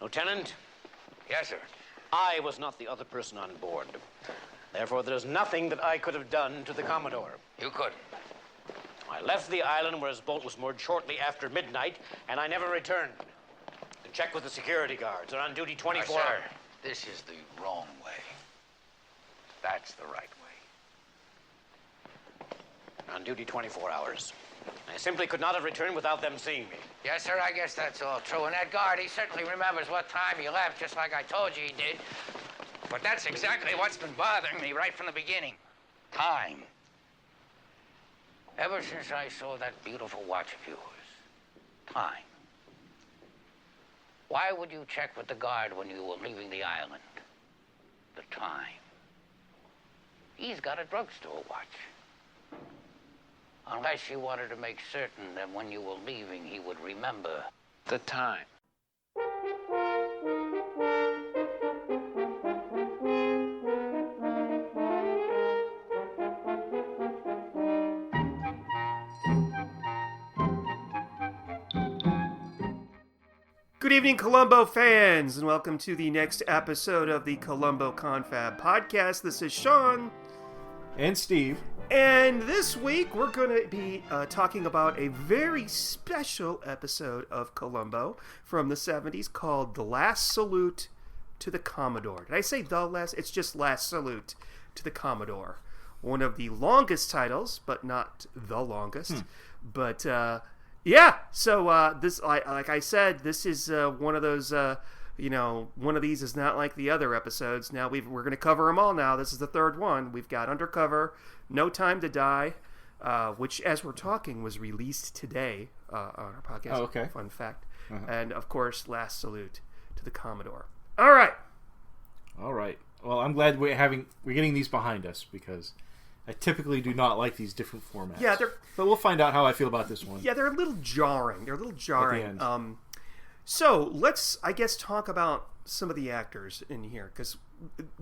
Lieutenant? Yes, sir. I was not the other person on board. Therefore, there's nothing that I could have done to the Commodore. You couldn't. I left the island where his boat was moored shortly after midnight, and I never returned. To check with the security guards. They're on duty 24 hours. Sir, this is the wrong way. That's the right way. On duty 24 hours. I simply could not have returned without them seeing me. Yes, sir, I guess that's all true. And that guard, he certainly remembers what time you left, just like I told you he did. But that's exactly what's been bothering me right from the beginning. Time. Ever since I saw that beautiful watch of yours. Time. Why would you check with the guard when you were leaving the island? The time. He's got a drugstore watch. Unless you wanted to make certain that when you were leaving, he would remember the time. Good evening, Columbo fans, and welcome to the next episode of the Columbo Confab podcast. This is Sean. And Steve. And this week, we're going to be talking about a very special episode of Columbo from the 70s called The Last Salute to the Commodore. Did I say the last? It's just Last Salute to the Commodore. One of the longest titles, but not the longest. But, yeah, so this, like I said, this is one of those, one of these is not like the other episodes. Now we're going to cover them all now. This is the third one. We've got Undercover, No Time to Die, which, as we're talking, was released today on our podcast. Oh, okay. Fun fact. Uh-huh. And, of course, Last Salute to the Commodore. All right. Well, I'm glad we're getting these behind us because I typically do not like these different formats. Yeah, but we'll find out how I feel about this one. Yeah, they're a little jarring. At the end. So let's, I guess, talk about some of the actors in here because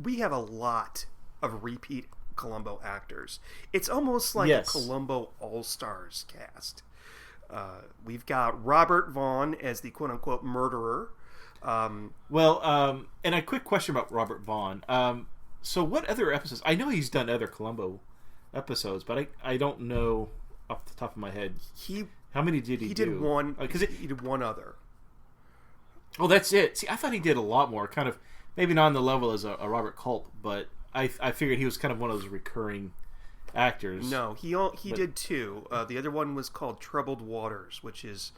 we have a lot of repeat Columbo actors. It's almost like a Columbo All-Stars cast. We've got Robert Vaughn as the quote-unquote murderer. And a quick question about Robert Vaughn. So what other episodes? I know he's done other Columbo episodes, but I don't know off the top of my head. How many did he do? Did one. He did one other. Oh, that's it. See, I thought he did a lot more. Kind of, maybe not on the level as a Robert Culp, but I figured he was kind of one of those recurring actors. No, he did two. The other one was called Troubled Waters, which is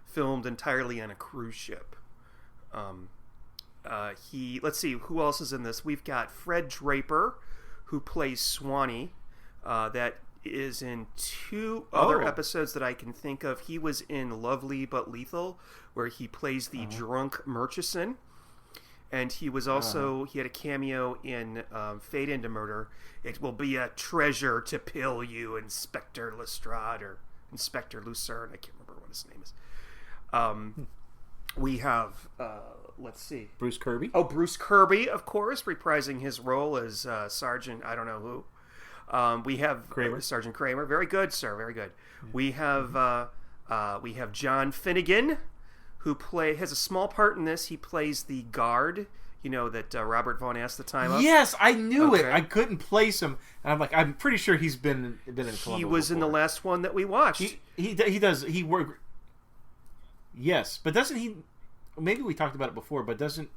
filmed entirely on a cruise ship. Let's see, who else is in this? We've got Fred Draper, who plays Swanee. That is in two other episodes that I can think of. He was in Lovely But Lethal, where he plays the drunk Murchison. And he was also, he had a cameo in Fade Into Murder. It will be a treasure to pill you, Inspector Lestrade, or Inspector Lucerne. I can't remember what his name is. We have, let's see. Bruce Kirby. Oh, Bruce Kirby, of course, reprising his role as Sergeant, I don't know who. We have Kramer. Sergeant Kramer. Very good, sir. Very good. We have John Finnegan, who has a small part in this. He plays the guard, that Robert Vaughn asked the time of. Yes, I knew it. I couldn't place him, and I'm pretty sure he's been in Columbo. He was in the last one that we watched. He does. He worked. Yes, but doesn't he? Maybe we talked about it before, but doesn't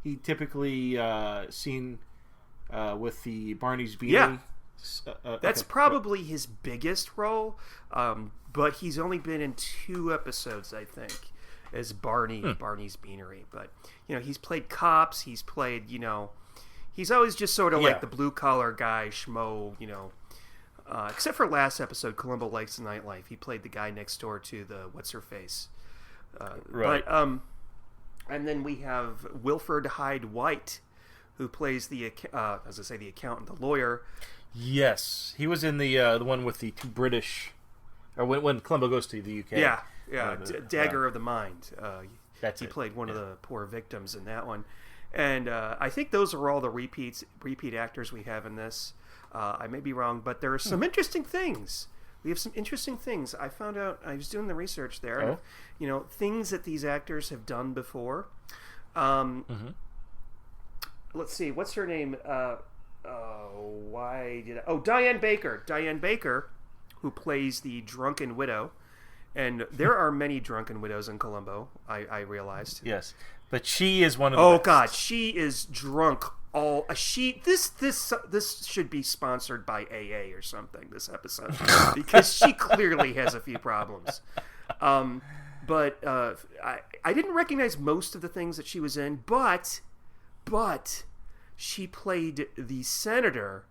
he typically seen with the Barney's Beanie? Yeah. That's probably his biggest role, but he's only been in 2 episodes, I think, as Barney's Beanery. But, he's played cops, he's played, he's always just sort of like the blue-collar guy, schmo, except for last episode, Columbo Likes the Nightlife. He played the guy next door to the What's-Her-Face. Right. But, and then we have Wilford Hyde White, who plays the accountant, the lawyer. Yes, he was in the one with the 2 British, or when Columbo goes to the UK. Yeah, Dagger of the Mind. He played one of the poor victims in that one, and I think those are all the repeat actors we have in this. I may be wrong, but there are some interesting things. We have some interesting things. I found out. I was doing the research there. Oh. And, things that these actors have done before. Let's see, what's her name? Diane Baker. Diane Baker, who plays the drunken widow. And there are many drunken widows in Columbo, I realized. Yes. But she is one of the best. God, she is drunk this should be sponsored by AA or something, this episode. Because she clearly has a few problems. But I didn't recognize most of the things that she was in, but she played the senator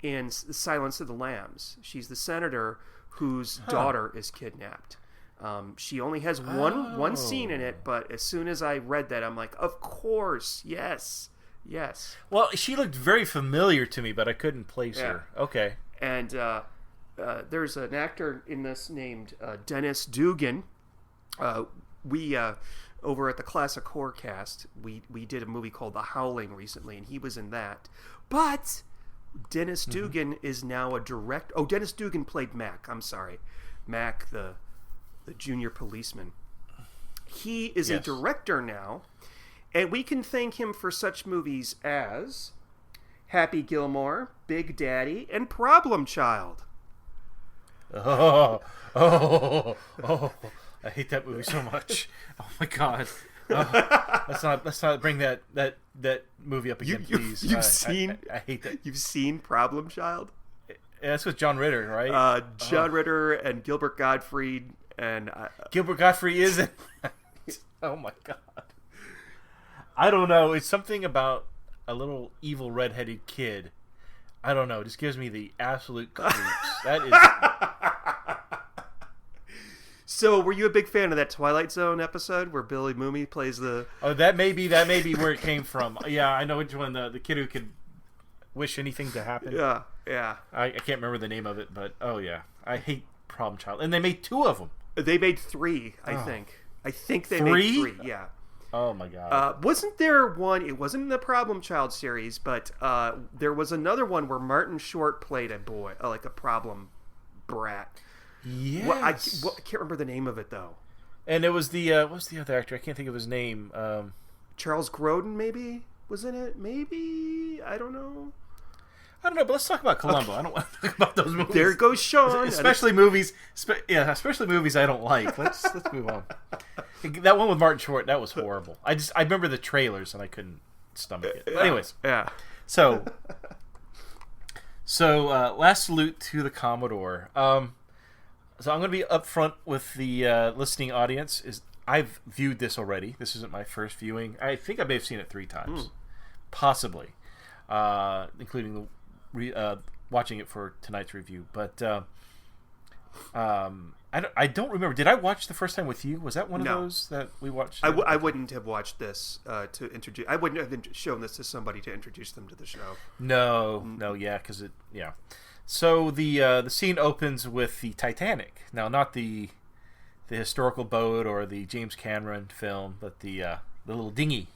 in The Silence of the Lambs. She's the senator whose daughter is kidnapped. She only has one scene in it, but as soon as I read that, I'm like, of course, yes. Well, she looked very familiar to me, but I couldn't place her. Okay. And there's an actor in this named Dennis Dugan. We over at the Classic Horror Cast, we did a movie called The Howling recently, and he was in that. But Dennis Dugan is now a director. Oh, Dennis Dugan played Mac. I'm sorry, Mac, the junior policeman. He is a director now, and we can thank him for such movies as Happy Gilmore, Big Daddy, and Problem Child. Oh! I hate that movie so much. Oh my god! Let's not bring that movie up again, please. I hate that. You've seen Problem Child? Yeah, that's with John Ritter, right? John Ritter and Gilbert Gottfried and Gilbert Gottfried is it? Oh my god! I don't know. It's something about a little evil redheaded kid. I don't know. It just gives me the absolute creeps. That is. So, were you a big fan of that Twilight Zone episode where Billy Mooney plays the... Oh, that may be where it came from. Yeah, I know which one. The kid who could wish anything to happen. Yeah. I can't remember the name of it, but oh yeah. I hate Problem Child. And they made 2 of them. They made 3, I think. I think they made 3, yeah. Oh my god. Wasn't there one... It wasn't in the Problem Child series, but there was another one where Martin Short played a boy, like a problem brat. Yes. I can't remember the name of it though. And it was the what's the other actor? I can't think of his name. Charles Grodin maybe was in it. Maybe I don't know. But let's talk about Columbo. Okay. I don't want to talk about those movies. There goes Sean. Especially movies. Especially movies I don't like. Let's move on. That one with Martin Short, that was horrible. I remember the trailers and I couldn't stomach it. But anyways, yeah. So last salute to the Commodore. So I'm going to be upfront with the listening audience. I've viewed this already. This isn't my first viewing. I think I may have seen it 3 times, possibly, including watching it for tonight's review. But I don't remember. Did I watch the first time with you? Was that one of those that we watched? I wouldn't have watched this to introduce. I wouldn't have shown this to somebody to introduce them to the show. No, yeah, because it. So the scene opens with the Titanic. Now, not the historical boat or the James Cameron film, but the little dinghy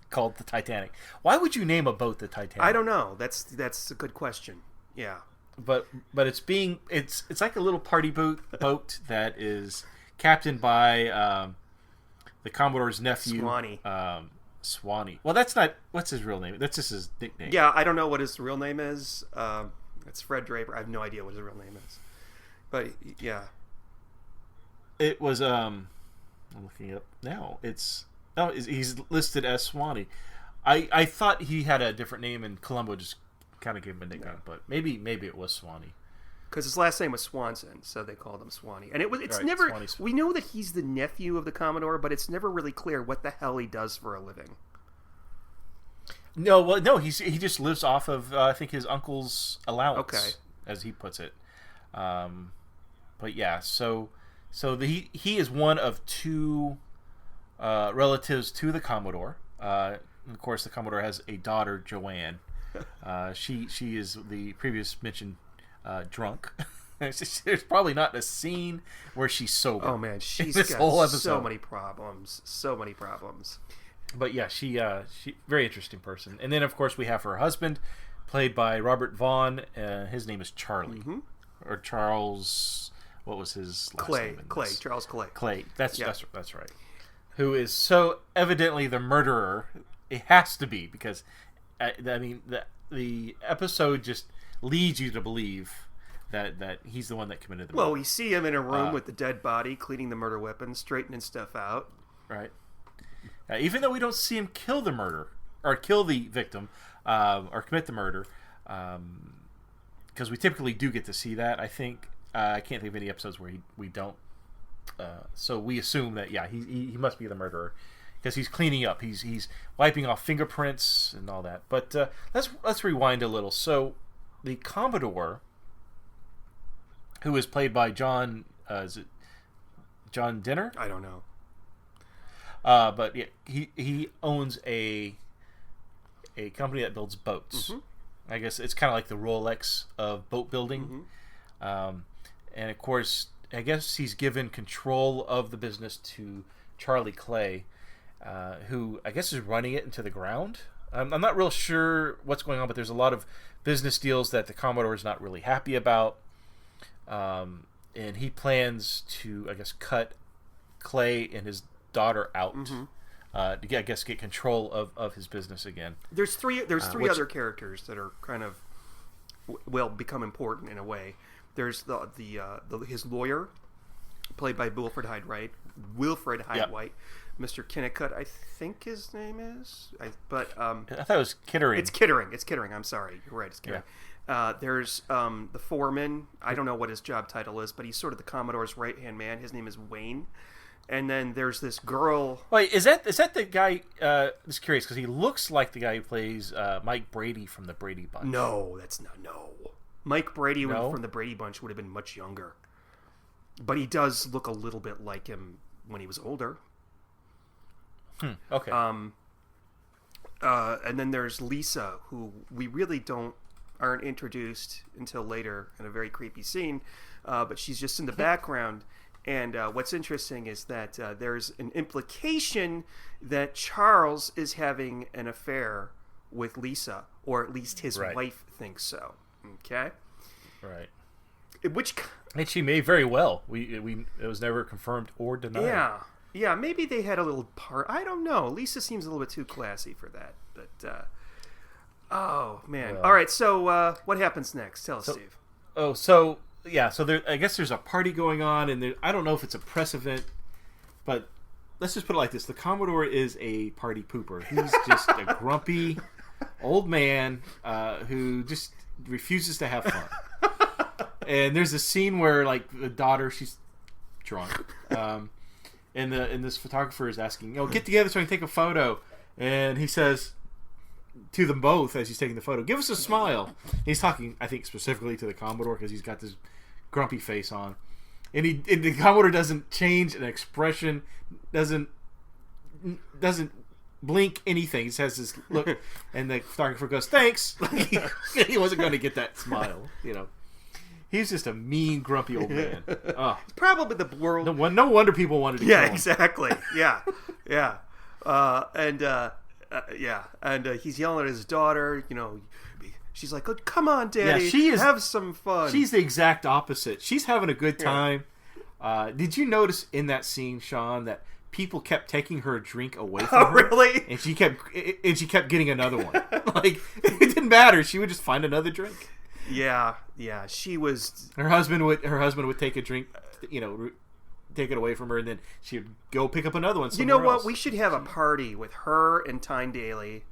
called the Titanic. Why would you name a boat the Titanic? I don't know. That's a good question. Yeah. But it's like a little party boat that is captained by the Commodore's nephew, Swanee. Well, that's not what's his real name. That's just his nickname. Yeah, I don't know what his real name is. It's Fred Draper. I have no idea what his real name is. But yeah, it was. I'm looking it up now. He's listed as Swanee. I thought he had a different name, and Columbo just kind of gave him a nickname. But maybe it was Swanee. Because his last name was Swanson, so they called him Swanee. And it's never. Swanee. We know that he's the nephew of the Commodore, but it's never really clear what the hell he does for a living. No, he just lives off of I think his uncle's allowance, as he puts it. But yeah, so he is one of 2 relatives to the Commodore. And of course, the Commodore has a daughter, Joanne. She is the previous mentioned drunk. There's probably not a scene where she's sober. Oh man, she's got so many problems. But yeah, she very interesting person. And then of course we have her husband, played by Robert Vaughn. His name is Charlie, or Charles. What was his last name? Clay. Charles Clay. Clay. That's right. who is so evidently the murderer. It has to be, because the episode just leads you to believe that he's the one that committed the murder. Well, we see him in a room with the dead body, cleaning the murder weapon, straightening stuff out. Right. Even though we don't see him kill the murder, or kill the victim, or commit the murder, because we typically do get to see that, I think. I can't think of any episodes where we don't. So we assume that, he must be the murderer, because he's cleaning up. He's wiping off fingerprints and all that. But let's rewind a little. So the Commodore, who is played by John, is it John Dinner? I don't know. But yeah, he owns a company that builds boats. Mm-hmm. I guess it's kind of like the Rolex of boat building. Mm-hmm. And of course, I guess he's given control of the business to Charlie Clay, who I guess is running it into the ground. I'm not real sure what's going on, but there's a lot of business deals that the Commodore is not really happy about. And he plans to, I guess, cut Clay and his daughter out, mm-hmm. To get control of his business again. There's three other characters that are kind of become important in a way. There's his lawyer, played by Wilfred Hyde-White, Mr. Kennicott, I think his name is. I thought it was Kittering. It's Kittering. I'm sorry, you're right. It's Kittering. Yeah. There's the foreman. I don't know what his job title is, but he's sort of the Commodore's right-hand man. His name is Wayne. And then there's this girl. Wait, is that the guy? Just curious, because he looks like the guy who plays Mike Brady from the Brady Bunch. No, that's not. No, Mike Brady from the Brady Bunch would have been much younger, but he does look a little bit like him when he was older. Okay. And then there's Lisa, who we really aren't introduced until later in a very creepy scene, but she's just in the background. And what's interesting is that there's an implication that Charles is having an affair with Lisa, or at least his wife thinks so. Okay? Right. And she may very well. It was never confirmed or denied. Yeah, maybe they had a little part. I don't know. Lisa seems a little bit too classy for that. But, oh, man. All right, so what happens next? Tell us, Steve. So there, I guess there's a party going on, and I don't know if it's a press event, but let's just put it like this. The Commodore is a party pooper. He's just a grumpy old man who just refuses to have fun. And there's a scene where, like, the daughter, she's drunk, and this photographer is asking, get together so I can take a photo. And he says to them both as he's taking the photo, give us a smile. He's talking, I think, specifically to the Commodore, because he's got this grumpy face on, and the Commodore doesn't change an expression, doesn't blink anything. He just has this look, and the photographer goes, thanks. He wasn't going to get that smile, He's just a mean, grumpy old man. Probably the world. No wonder people wanted to kill him. Exactly. Yeah. And he's yelling at his daughter. She's like, "Oh, come on, Daddy, have some fun." She's the exact opposite. She's having a good time. Yeah. Did you notice in that scene, Sean, that people kept taking her drink away from her? Really? And she kept getting another one. Like, it didn't matter. She would just find another drink. Yeah. She was. Her husband would take a drink, take it away from her, and then she would go pick up another one. You know what? We should have a party with her and Tyne Daly,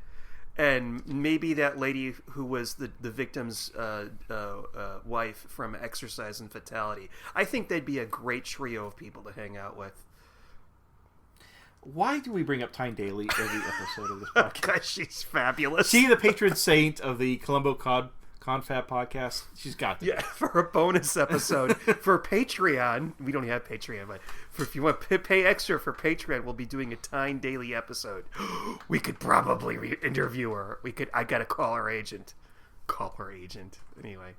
and maybe that lady who was the victim's wife from Exercise and Fatality. I think they'd be a great trio of people to hang out with. Why do we bring up Tyne Daly every episode of this podcast? Because she's fabulous. She, the patron saint of the Columbo Confab podcast. She's got that. Yeah, for a bonus episode for Patreon. We don't have Patreon, but if you want to pay extra for Patreon, we'll be doing a Tyne Daly episode. We could probably interview her. I got to call her agent. Anyway.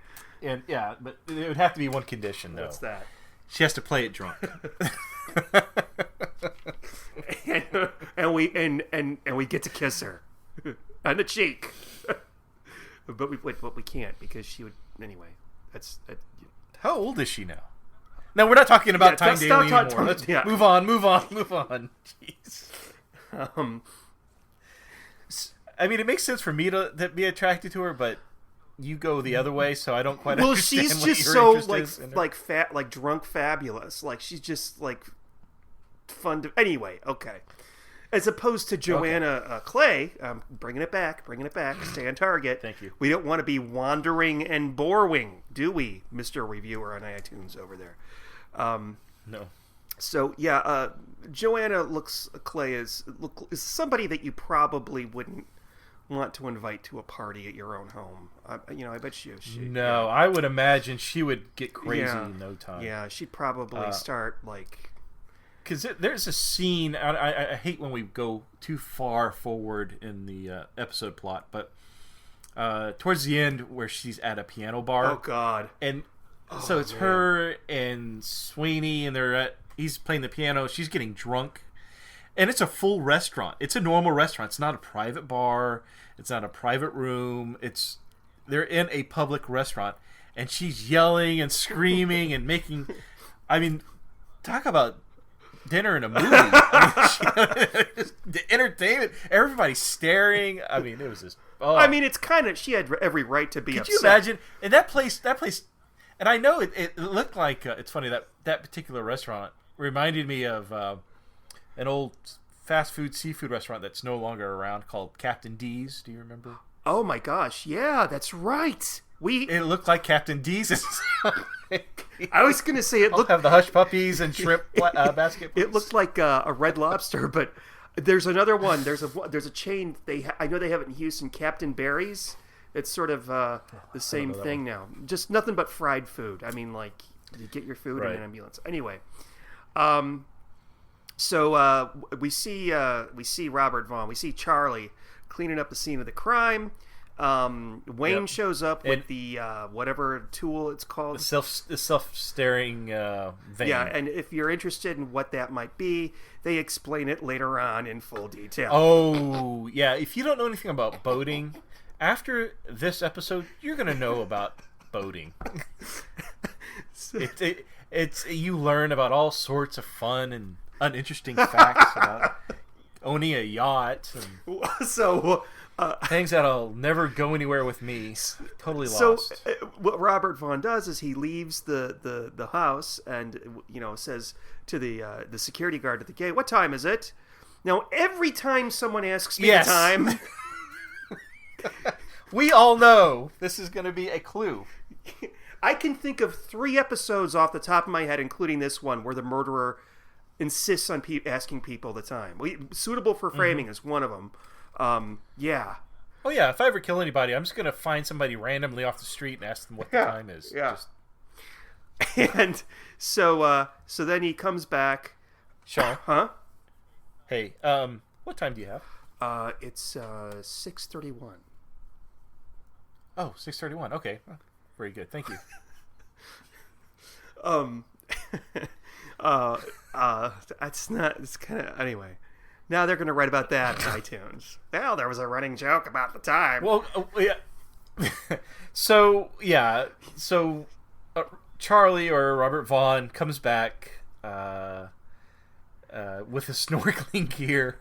And yeah, but it would have to be one condition, though. What's that? She has to play it drunk. and we get to kiss her on the cheek. But we can't, because she would anyway. That's How old is she now? No, we're not talking about Tyne let's Daly not anymore. Let's yeah. move on. Jeez. I mean, it makes sense for me to be attracted to her, but you go the other way, so I don't quite understand she's what just your so interest is in her. like fat, like drunk fabulous. Like she's just like fun to. Anyway, okay. As opposed to Joanna Clay, bringing it back, stay on target. Thank you. We don't want to be wandering and boring, do we, Mr. Reviewer on iTunes over there? No. So yeah, Joanna Clay is somebody that you probably wouldn't want to invite to a party at your own home. I bet she. No, I would imagine she would get crazy in no time. Yeah, she'd probably start like. Because there's a scene, I hate when we go too far forward in the episode plot, but towards the end where she's at a piano bar. Oh, God. And so it's her and Sweeney, and he's playing the piano, she's getting drunk, and it's a full restaurant. It's a normal restaurant. It's not a private bar. It's not a private room. They're in a public restaurant, and she's yelling and screaming and making, talk about dinner in a movie. The entertainment, everybody's staring. It was just. Oh. It's kind of. She had every right to be upset. Could you imagine? And that place, and I know it looked like. It's funny that particular restaurant reminded me of an old fast food seafood restaurant that's no longer around called Captain D's. Do you remember? Oh my gosh! Yeah, that's right. It looked like Captain D's. I was going to say it looked have the hush puppies and shrimp basket. It looked like a Red Lobster, but there's another one. There's a chain. I know they have it in Houston. Captain Barry's. It's sort of the same thing now. Just nothing but fried food. You get your food in an ambulance. Anyway, so we see Robert Vaughn. We see Charlie cleaning up the scene of the crime. Wayne shows up with the whatever tool it's called. The self-staring vein. Yeah, and if you're interested in what that might be, they explain it later on in full detail. Oh, yeah. If you don't know anything about boating, after this episode, you're going to know about boating. It's you learn about all sorts of fun and uninteresting facts about owning a yacht. And so... things that'll never go anywhere with me. Totally lost. So what Robert Vaughn does is he leaves the house and says to the security guard at the gate, "What time is it?" Now every time someone asks me the time, we all know this is going to be a clue. I can think of 3 episodes off the top of my head, including this one, where the murderer insists on asking people the time. Suitable for framing is one of them. Yeah. Oh yeah, if I ever kill anybody, I'm just gonna find somebody randomly off the street and ask them what the time is. Yeah. And so then he comes back. Sean. Huh? Hey, what time do you have? It's 6:31. Oh, 6:31. Okay. Very good. Thank you. That's not. It's kind of anyway. Now they're going to write about that in iTunes. Well, there was a running joke about the time. Well, yeah. So Charlie or Robert Vaughn comes back with his snorkeling gear,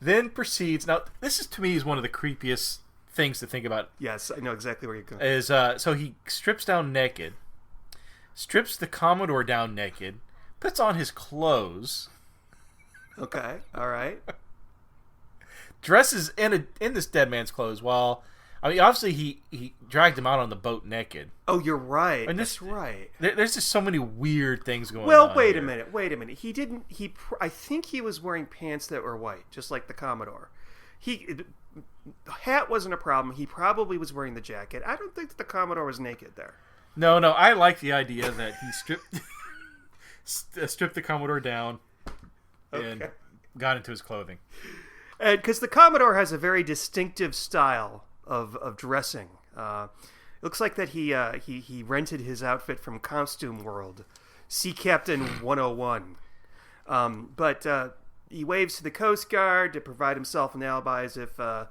then proceeds. Now, this is to me is one of the creepiest things to think about. Yes, I know exactly where you're going. Is so he strips down naked, strips the Commodore down naked, puts on his clothes. Okay, all right. Dresses in this dead man's clothes while, obviously he dragged him out on the boat naked. Oh, you're right. And that's right. There's just so many weird things going on. Well, wait a minute. He didn't. I think he was wearing pants that were white, just like the Commodore. The hat wasn't a problem. He probably was wearing the jacket. I don't think that the Commodore was naked there. No. I like the idea that he stripped the Commodore down. And got into his clothing. Because the Commodore has a very distinctive style of dressing. It looks like that he rented his outfit from Costume World, Sea Captain 101. But he waves to the Coast Guard to provide himself an alibi as if the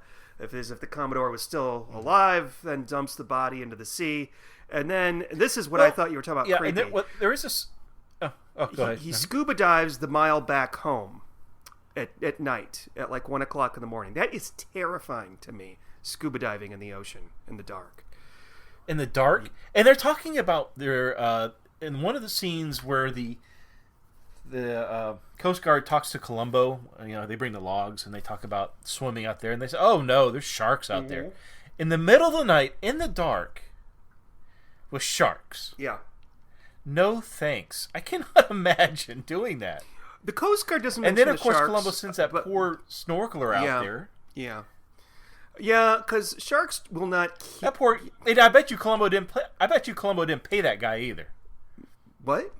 Commodore was still alive, then dumps the body into the sea. And then this is what I thought you were talking about. Yeah, creepy. and there is Go ahead. He scuba dives the mile back home at night at like 1 o'clock in the morning. That is terrifying to me. Scuba diving in the ocean in the dark. In the dark, and they're talking about their in one of the scenes where the Coast Guard talks to Columbo. They bring the logs and they talk about swimming out there, and they say, "Oh no, there's sharks out there." In the middle of the night, in the dark, with sharks. Yeah. No thanks. I cannot imagine doing that. The Coast Guard doesn't And mention then, of course, sharks, Columbo sends that poor snorkeler out there. Yeah. Yeah, because sharks will not keep... That poor... I bet you Columbo didn't pay that guy either. What?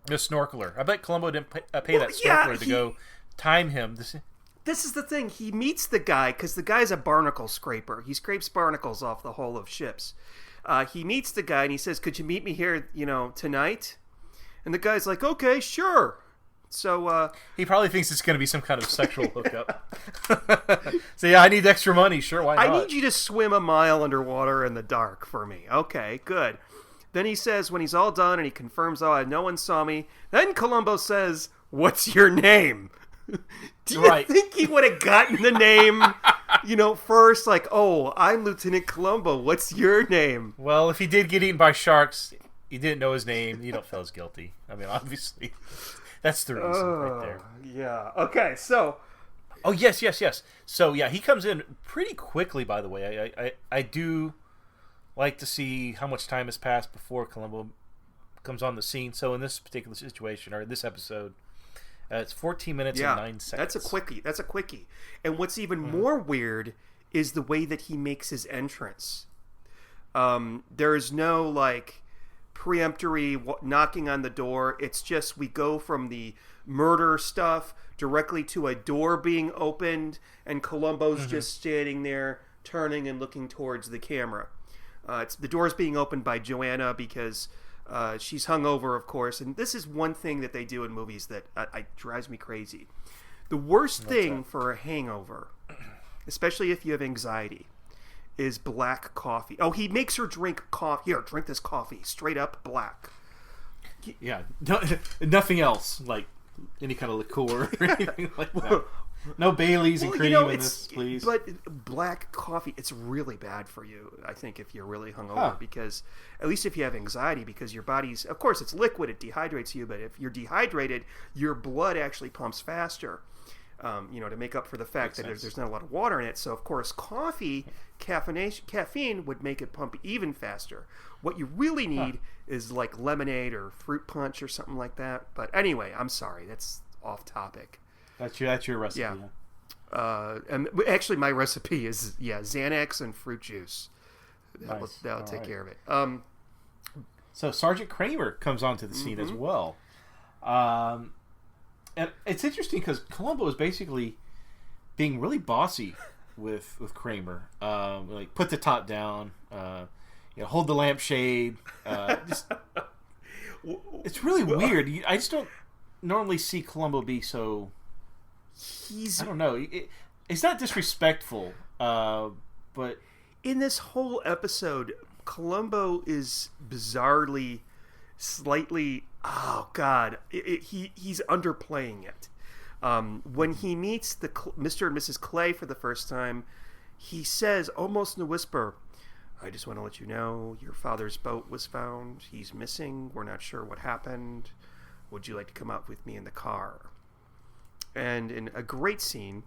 The snorkeler. I bet Columbo didn't pay that snorkeler to go time him. This is the thing. He meets the guy because the guy's a barnacle scraper. He scrapes barnacles off the hull of ships. He meets the guy and he says, "Could you meet me here, tonight?" And the guy's like, "Okay, sure." So he probably thinks it's going to be some kind of sexual hookup. So yeah, I need extra money. Sure, why not? I need you to swim a mile underwater in the dark for me. Okay, good. Then he says, when he's all done and he confirms, no one saw me. Then Columbo says, "What's your name?" Do you think he would have gotten the name, first? Like, "Oh, I'm Lieutenant Columbo. What's your name?" Well, if he did get eaten by sharks, he didn't know his name. You don't feel as guilty. I mean, obviously, that's the reason right there. Yeah. Okay. So. Oh yes. So yeah, he comes in pretty quickly. By the way, I do like to see how much time has passed before Columbo comes on the scene. So in this particular situation or this episode. It's 14 minutes and 9 seconds. That's a quickie. And what's even more weird is the way that he makes his entrance. There is no, peremptory knocking on the door. It's just we go from the murder stuff directly to a door being opened, and Columbo's just standing there, turning and looking towards the camera. The door's being opened by Joanna because... she's hungover, of course, and this is one thing that they do in movies that drives me crazy. The worst thing for a hangover, especially if you have anxiety, is black coffee. Oh, he makes her drink coffee. Here, drink this coffee, straight up black. Yeah, nothing else, like any kind of liqueur or anything like that. No Baileys and cream in this, please. But black coffee, it's really bad for you, I think, if you're really hungover. Because, at least if you have anxiety, because your body's... Of course, it's liquid, it dehydrates you, but if you're dehydrated, your blood actually pumps faster, to make up for the fact that there's not a lot of water in it. So, of course, coffee, caffeine would make it pump even faster. What you really need is, lemonade or fruit punch or something like that. But anyway, I'm sorry, that's off topic. That's your recipe. Yeah. And actually, my recipe is Xanax and fruit juice. That'll take care of it. So Sergeant Kramer comes onto the scene as well, and it's interesting because Columbo is basically being really bossy with Kramer. Put the top down, hold the lampshade. It's really weird. I just don't normally see Columbo be so. I don't know. It's not disrespectful, but in this whole episode, Columbo is bizarrely, slightly. Oh God, he's underplaying it. When he meets Mr. and Mrs. Clay for the first time, he says almost in a whisper, "I just want to let you know your father's boat was found. He's missing. We're not sure what happened. Would you like to come out with me in the car?" And in a great scene,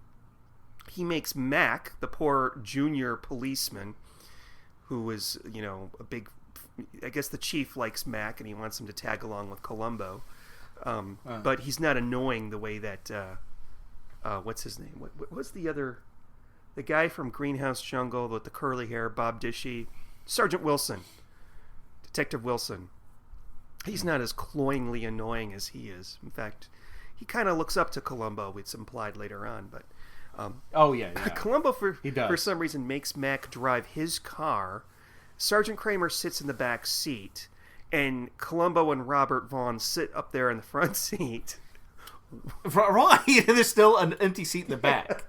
he makes Mac, the poor junior policeman, who is, a big... I guess the chief likes Mac, and he wants him to tag along with Columbo. But he's not annoying the way that... what's his name? What's the other... The guy from Greenhouse Jungle with the curly hair, Bob Dishy. Sergeant Wilson. Detective Wilson. He's not as cloyingly annoying as he is. In fact... He kind of looks up to Columbo. It's implied later on, but Columbo for some reason makes Mac drive his car. Sergeant Kramer sits in the back seat, and Columbo and Robert Vaughn sit up there in the front seat. Right, there's still an empty seat in the back.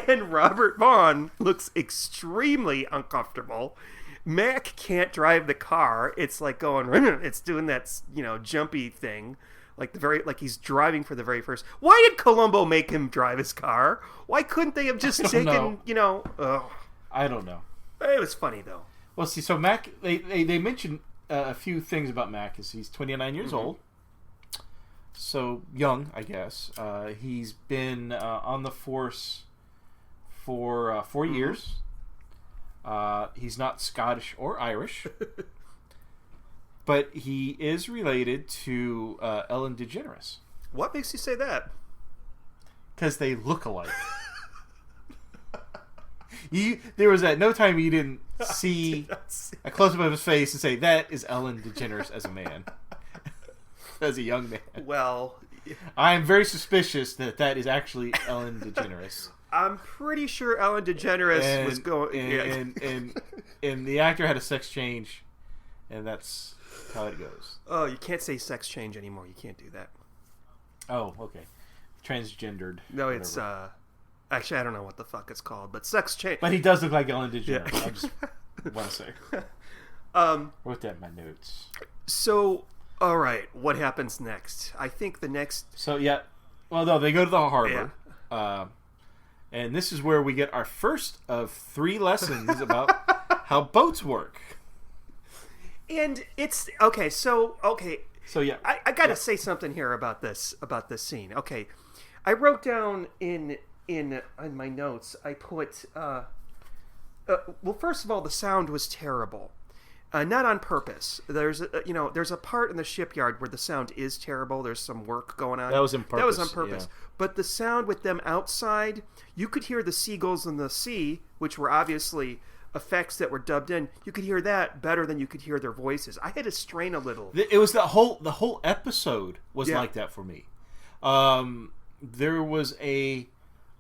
And Robert Vaughn looks extremely uncomfortable. Mac can't drive the car. It's like going, it's doing that, jumpy thing. Like he's driving for the very first. Why did Columbo make him drive his car? Why couldn't they have just taken, I don't know. It was funny though. Well, see, so Mac, they mentioned a few things about Mac. Is he's 29 years old, so young, I guess. He's been on the force for 4 years. He's not Scottish or Irish. But he is related to Ellen DeGeneres. What makes you say that? Because they look alike. There was at no time you didn't see a close-up of his face and say, that is Ellen DeGeneres as a man. As a young man. Well... I am very suspicious that is actually Ellen DeGeneres. I'm pretty sure Ellen DeGeneres was going... And the actor had a sex change, and that's... how it goes. Oh, you can't say sex change anymore. You can't do that. Oh, okay. Transgendered. No, it's actually I don't know what the fuck it's called, but sex change. But he does look like Ellen DeGeneres. Yeah. I just want to say. Wrote that in my notes. So, all right, what happens next? I think the next. So yeah, well no, they go to the harbor, and this is where we get our first of 3 lessons about how boats work. And it's okay. So yeah, I got to say something here about this scene. Okay, I wrote down in my notes. I put well, first of all, the sound was terrible, not on purpose. There's a part in the shipyard where the sound is terrible. There's some work going on. That was on purpose. Yeah. But the sound with them outside, you could hear the seagulls in the sea, which were obviously effects that were dubbed in. You could hear that better than you could hear their voices. I had to strain a little. It was the whole episode was like that for me. There was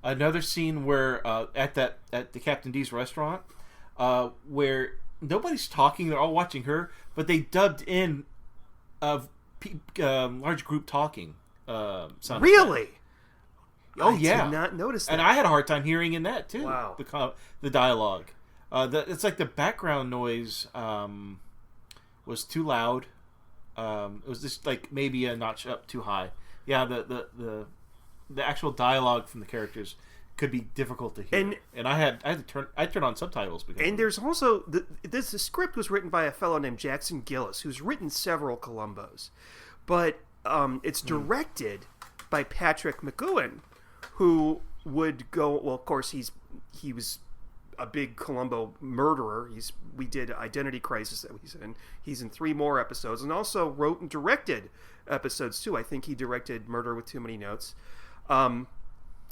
another scene where at the Captain D's restaurant where nobody's talking, they're all watching her, but they dubbed in of large group talking. Really? Oh I did not notice that. And I had a hard time hearing in that too. Wow. The dialogue. It's like the background noise was too loud. It was just like maybe a notch up too high. Yeah, the actual dialogue from the characters could be difficult to hear. And I had to turn on subtitles because. And there's also the script was written by a fellow named Jackson Gillis, who's written several Columbos, but it's directed by Patrick McGowan, who would go. Well, of course he was a big Columbo murderer. We did Identity Crisis that he's in. He's in 3 more episodes, and also wrote and directed episodes too. I think he directed Murder with Too Many Notes.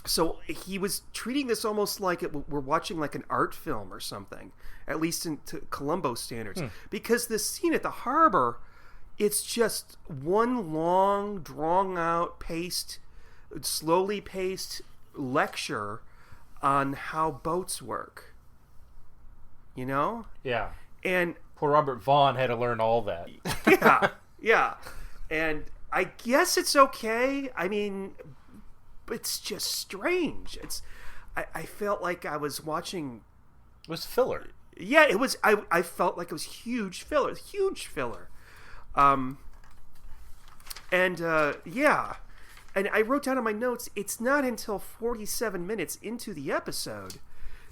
So he was treating this almost like we're watching like an art film or something, at least in Columbo standards. Because this scene at the harbor, it's just one long, drawn-out, slowly paced lecture on how boats work. You know? Yeah. And poor Robert Vaughn had to learn all that. Yeah. And I guess it's okay. I mean, it's just strange. I felt like I was watching. It was filler. Yeah, it was. I felt like it was huge filler. Yeah. And I wrote down in my notes, it's not until 47 minutes into the episode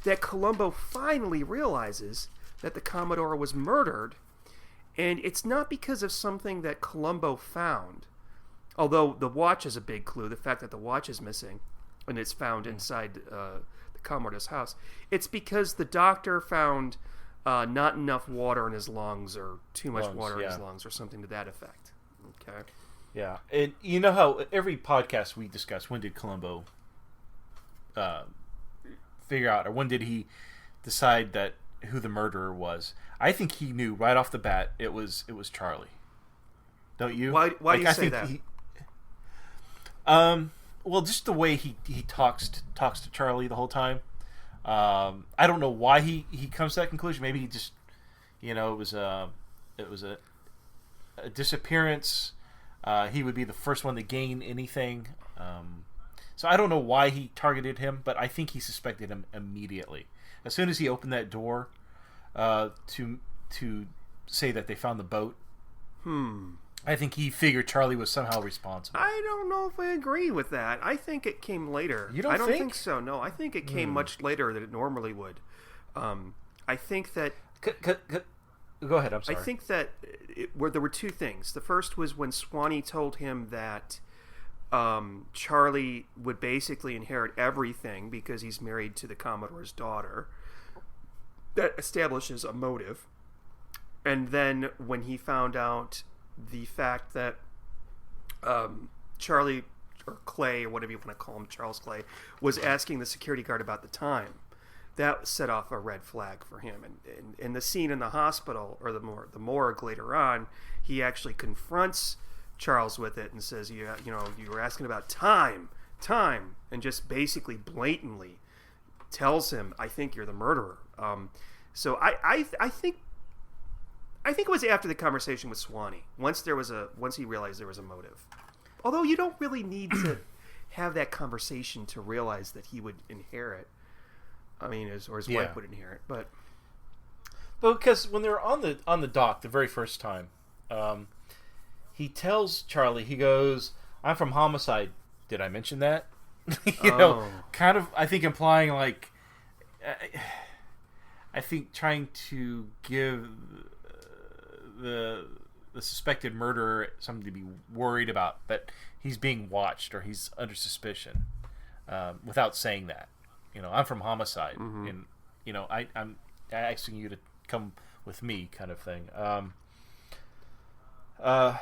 that Columbo finally realizes that the Commodore was murdered. And it's not because of something that Columbo found. Although the watch is a big clue, the fact that the watch is missing and it's found inside the Commodore's house. It's because the doctor found not enough water in his lungs or too much water in his lungs or something to that effect. Okay. Yeah. And you know how every podcast we discuss, when did Columbo figure out, or when did he decide that who the murderer was? I think he knew right off the bat it was Charlie. Don't you? Why do you say that? Well, just the way he talks to Charlie the whole time. I don't know why he comes to that conclusion. Maybe he just, it was a disappearance. He would be the first one to gain anything. So I don't know why he targeted him, but I think he suspected him immediately. As soon as he opened that door, to say that they found the boat. I think he figured Charlie was somehow responsible. I don't know if I agree with that. I think it came later. You don't I don't think? think so. No, I think it came much later than it normally would. I think that... Go ahead, I'm sorry. I think that there were two things. The first was when Swanee told him that Charlie would basically inherit everything because he's married to the Commodore's daughter. That establishes a motive. And then when he found out the fact that Charlie, or Clay, or whatever you want to call him, Charles Clay, was asking the security guard about the time, that set off a red flag for him. And in the scene in the hospital, or the morgue later on, he actually confronts Charles with it and says, you were asking about time, and just basically blatantly tells him, I think you're the murderer. So I think it was after the conversation with Swanee, once he realized there was a motive. Although you don't really need to have that conversation to realize that he would inherit. I mean, his wife would inherit, but because when they're on the dock the very first time, he tells Charlie, he goes, "I'm from homicide. Did I mention that?" Kind of, I think implying like, I think trying to give the suspected murderer something to be worried about, that he's being watched or he's under suspicion, without saying that. I'm from homicide, and I'm asking you to come with me, kind of thing. Yeah.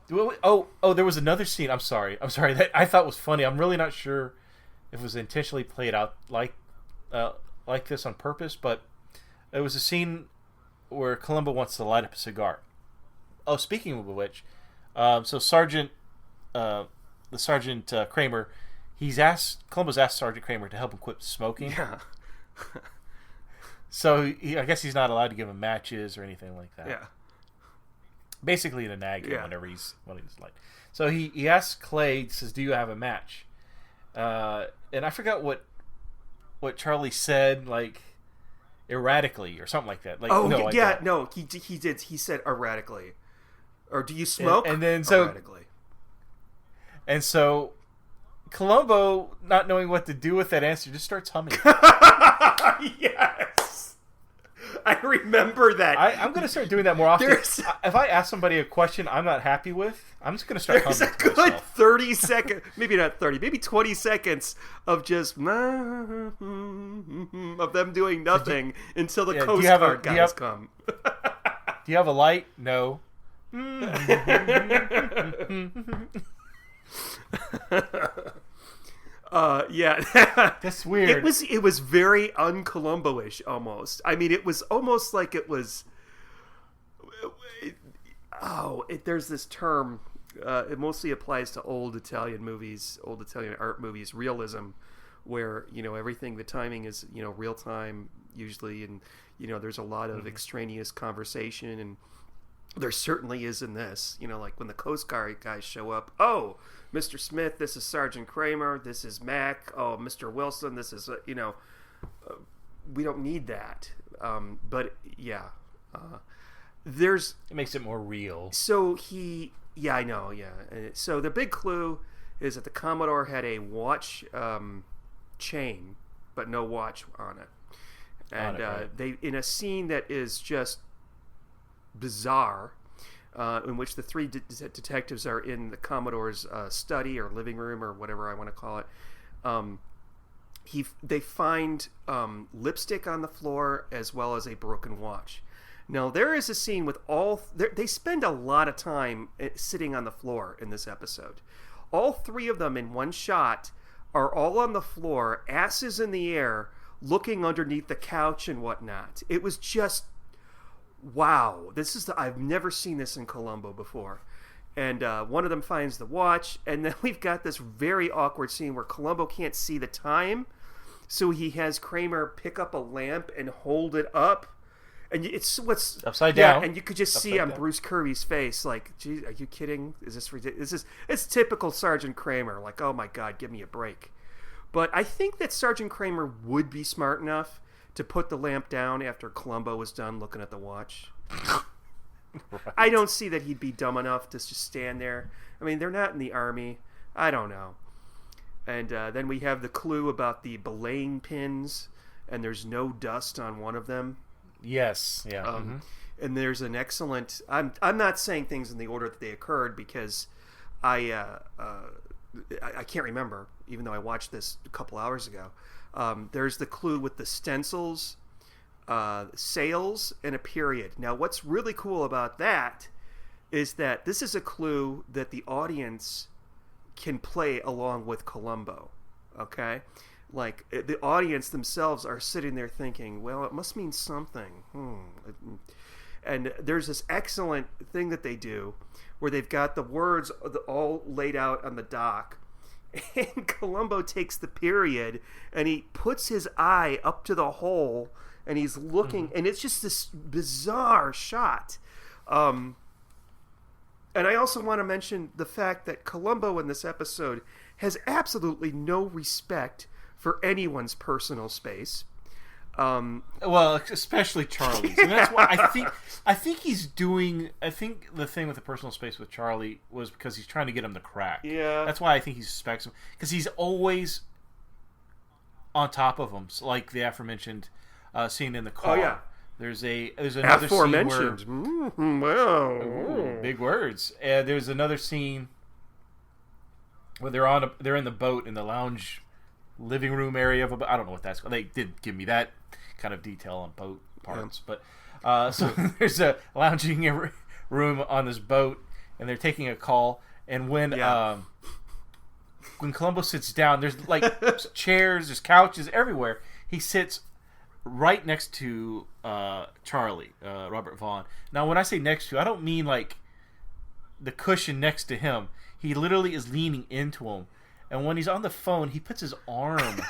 There was another scene. I'm sorry. That I thought was funny. I'm really not sure if it was intentionally played out like this on purpose, but it was a scene where Columbo wants to light up a cigar. Oh, speaking of which, so Sergeant Kramer. Columbo's asked Sergeant Kramer to help him quit smoking. yeah. So I guess he's not allowed to give him matches or anything like that. Yeah. Basically to nag him whenever he's light. So he asks Clay, says, "Do you have a match?" And I forgot what Charlie said, like erratically or something like that. Like, he did. He said erratically. Or do you smoke? And then so erratically. And so Columbo, not knowing what to do with that answer, just starts humming. Yes, I remember that. I'm going to start doing that more often. If I ask somebody a question I'm not happy with, I'm just going to start humming. There's a good 30 seconds, maybe not 30, maybe 20 seconds of just of them doing nothing until the Coast Guard guys come. Do you have a light? No. That's weird. It was very un-Columbo-ish almost. I mean, it was almost like it was. There's this term. It mostly applies to old Italian movies, old Italian art movies, realism, where everything, the timing is real time usually, and there's a lot of extraneous conversation, and there certainly is in this. Like when the Coast Guard guys show up. Oh, Mr. Smith, this is Sergeant Kramer. This is Mac. Oh, Mr. Wilson, this is, we don't need that. But, yeah. It makes it more real. So I know, yeah. So the big clue is that the Commodore had a watch chain, but no watch on it. And right. They, in a scene that is just bizarre, in which the three detectives are in the Commodore's study or living room or whatever I want to call it. They find lipstick on the floor as well as a broken watch. Now there is a scene with they spend a lot of time sitting on the floor in this episode. All three of them in one shot are all on the floor, asses in the air, looking underneath the couch and whatnot. It was just wow, I've never seen this in Columbo before. And one of them finds the watch, and then we've got this very awkward scene where Columbo can't see the time, so he has Kramer pick up a lamp and hold it up, and it's what's upside down. And you could just see on Bruce Kirby's face, like, "Geez, are you kidding? Is this ridiculous? It's typical Sergeant Kramer. Like, oh my God, give me a break." But I think that Sergeant Kramer would be smart enough to put the lamp down after Columbo was done looking at the watch. Right. I don't see that he'd be dumb enough to just stand there. I mean, they're not in the army. I don't know. And then we have the clue about the belaying pins, and there's no dust on one of them. Yes, yeah. And there's an excellent... I'm not saying things in the order that they occurred because I can't remember, even though I watched this a couple hours ago. There's the clue with the stencils, sails, and a period. Now, what's really cool about that is that this is a clue that the audience can play along with Columbo, okay? Like, the audience themselves are sitting there thinking, well, it must mean something. And there's this excellent thing that they do where they've got the words all laid out on the dock, and Columbo takes the period and he puts his eye up to the hole and he's looking, and it's just this bizarre shot. And I also want to mention the fact that Columbo in this episode has absolutely no respect for anyone's personal space. Well, especially Charlie's. And that's why I think he's doing. I think the thing with the personal space with Charlie was because he's trying to get him to crack. Yeah. That's why I think he suspects him, because he's always on top of him. So like the aforementioned scene in the car. Oh yeah. There's another aforementioned. Scene where, Wow. ooh, big words. And there's another scene where they're in the boat in the lounge living room area of a boat. I don't know what that's called. They did give me that kind of detail on boat parts, but so there's a lounging room on this boat, and they're taking a call. And when Columbo sits down, there's like chairs, there's couches everywhere. He sits right next to Charlie, Robert Vaughn. Now, when I say next to, I don't mean like the cushion next to him. He literally is leaning into him. And when he's on the phone, he puts his arm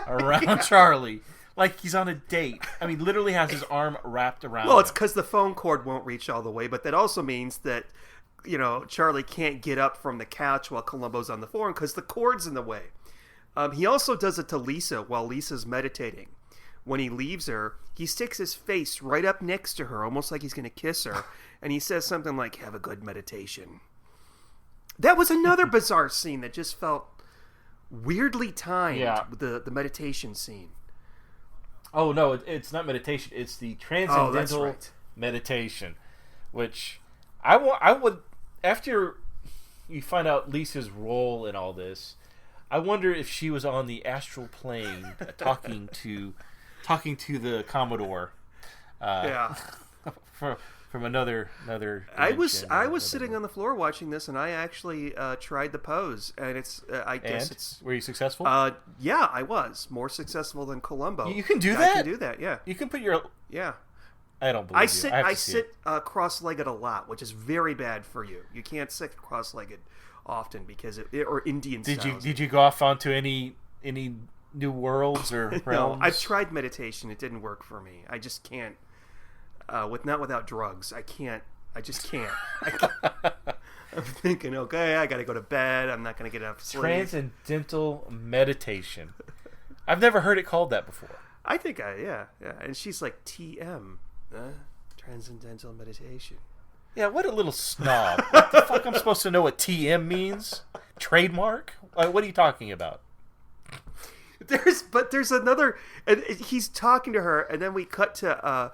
around Charlie like he's on a date. I mean, literally has his arm wrapped around Well, it's him. because the phone cord won't reach all the way, but that also means that, you know, Charlie can't get up from the couch while Columbo's on the phone because the cord's in the way. He also does it to Lisa while Lisa's meditating. When he leaves her, he sticks his face right up next to her, almost like he's going to kiss her, and he says something like, "Have a good meditation." That was another bizarre scene that just felt weirdly timed with the meditation scene. Oh, no, it's not meditation. It's the transcendental meditation, which I would, after you find out Lisa's role in all this, I wonder if she was on the astral plane talking to the Commodore. From another I was dimension, sitting on the floor watching this, and I actually tried the pose, and were you successful? Yeah, I was more successful than Columbo. You can do that? I can do that. Yeah. You can put your... Yeah. I don't believe you. I sit cross-legged a lot, which is very bad for you. You can't sit cross-legged often because or Indian style. Did you go off onto any new worlds or realms? No, I've tried meditation. It didn't work for me. I just can't. Not without drugs. I just can't. I'm thinking, okay, I got to go to bed. I'm not going to get enough sleep. Transcendental meditation. I've never heard it called that before. I think yeah. And she's like, TM, transcendental meditation. Yeah, what a little snob. What the fuck? I'm supposed to know what TM means? Trademark? What are you talking about? There's another. And he's talking to her, and then we cut to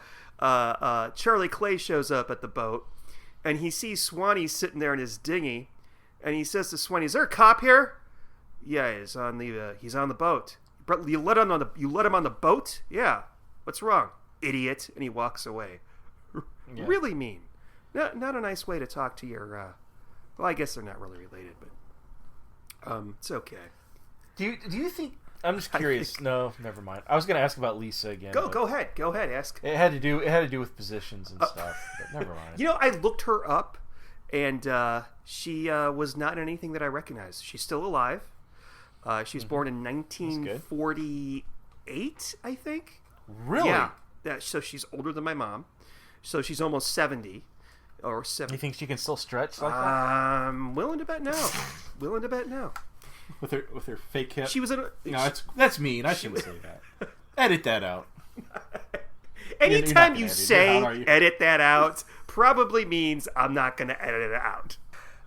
Charlie Clay shows up at the boat, and he sees Swanee sitting there in his dinghy, and he says to Swanee, "Is there a cop here?" "Yeah, he's on the boat." "But you let him on the boat?" "Yeah." "What's wrong?" "Idiot," and he walks away. Yeah. Really mean. Not a nice way to talk to your. Well, I guess they're not really related, but it's okay. Do you think? I'm just curious. No, never mind. I was going to ask about Lisa again. Go ahead. Ask. It had to do with positions and stuff. But never mind. You know, I looked her up, and she was not in anything that I recognized. She's still alive. She was born in 1948, I think. Really? Yeah. So she's older than my mom. So she's almost 70. Or 70. You think she can still stretch like that? I'm willing to bet no. With her fake hip. She was in that's mean. I shouldn't say that. Edit that out. Anytime you say edit that out, probably means I'm not going to edit it out.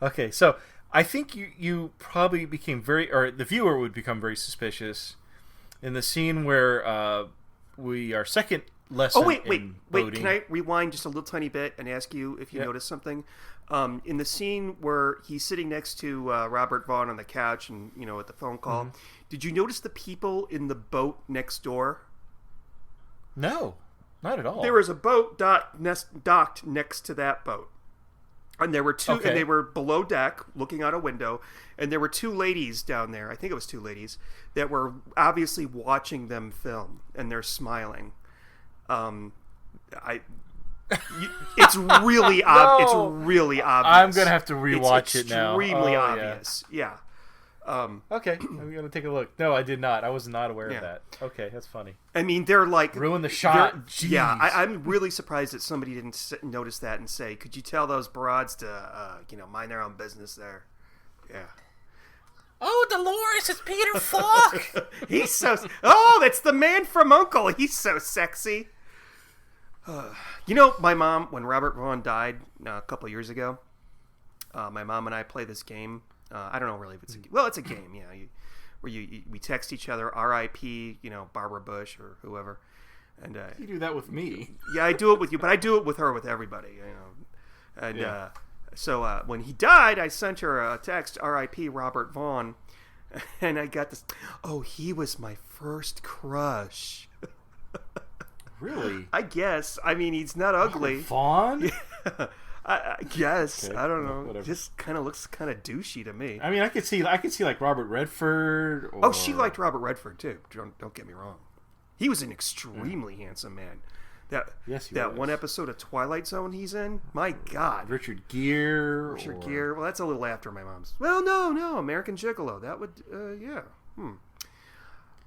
Okay, so I think you probably became or the viewer would become very suspicious in the scene where our second lesson. Oh, wait. Can I rewind just a little tiny bit and ask you if you noticed something? In the scene where he's sitting next to Robert Vaughn on the couch and, at the phone call, did you notice the people in the boat next door? No, not at all. There was a boat docked next to that boat. And there were two, and they were below deck looking out a window, and there were two ladies down there, I think it was two ladies, that were obviously watching them film, and they're smiling. It's really obvious. It's really obvious. I'm gonna have to rewatch it now. Extremely obvious. Yeah. Okay, I'm gonna take a look. No, I did not. I was not aware of that. Okay, that's funny. I mean, they're like ruin the shot. Yeah, I'm really surprised that somebody didn't notice that and say, "Could you tell those broads to, mind their own business there?" Yeah. Oh, Dolores, it's Peter Falk. He's so. Oh, that's the man from U.N.C.L.E. He's so sexy. My mom, when Robert Vaughn died a couple of years ago, my mom and I play this game. I don't know really if it's it's a game, where we text each other R.I.P. Barbara Bush or whoever, and you do that with me. Yeah, I do it with you, but I do it with her with everybody, and so when he died, I sent her a text R.I.P. Robert Vaughn, and I got this. Oh, he was my first crush. Really? I guess. I mean, he's not ugly. Vaughn? Yeah. I guess. Okay. I don't know. Whatever. Just kind of looks kind of douchey to me. I mean, I could see like Robert Redford. Or... Oh, she liked Robert Redford too. Don't get me wrong. He was an extremely handsome man. That one episode of Twilight Zone he's in. My God. Richard Gere. Well, that's a little after my mom's. Well, no, American Gigolo. That would, yeah.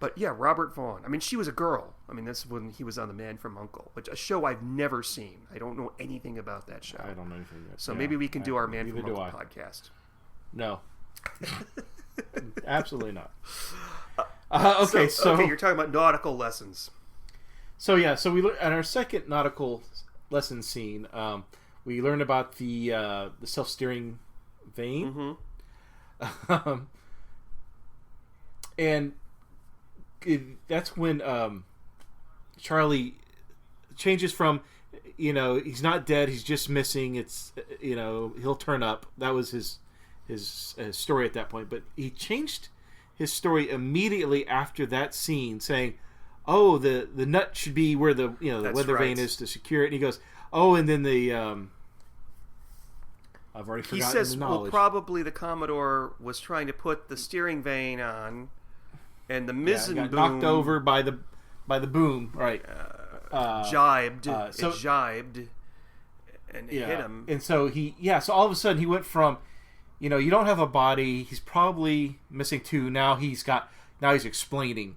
But yeah, Robert Vaughn. I mean, she was a girl. I mean, that's when he was on The Man from U.N.C.L.E., which a show I've never seen. I don't know anything about that show. I don't know anything yet. So maybe we can do our Man from U.N.C.L.E. podcast. No. Absolutely not. Okay, so you're talking about nautical lessons. So we at our second nautical lesson scene, we learned about the self-steering vane, and that's when Charlie changes from, he's not dead, he's just missing. It's he'll turn up. That was his story at that point, but he changed his story immediately after that scene, saying, "Oh, the nut should be where the weather vane is to secure it." And he goes, "Oh, and then the I've already forgotten the knowledge." Well, probably the Commodore was trying to put the steering vane on, and the mizzen got boom knocked over by the boom, right? Jibed. So it jibed, and it hit him. And so so all of a sudden he went from, you don't have a body. He's probably missing two. Now he's explaining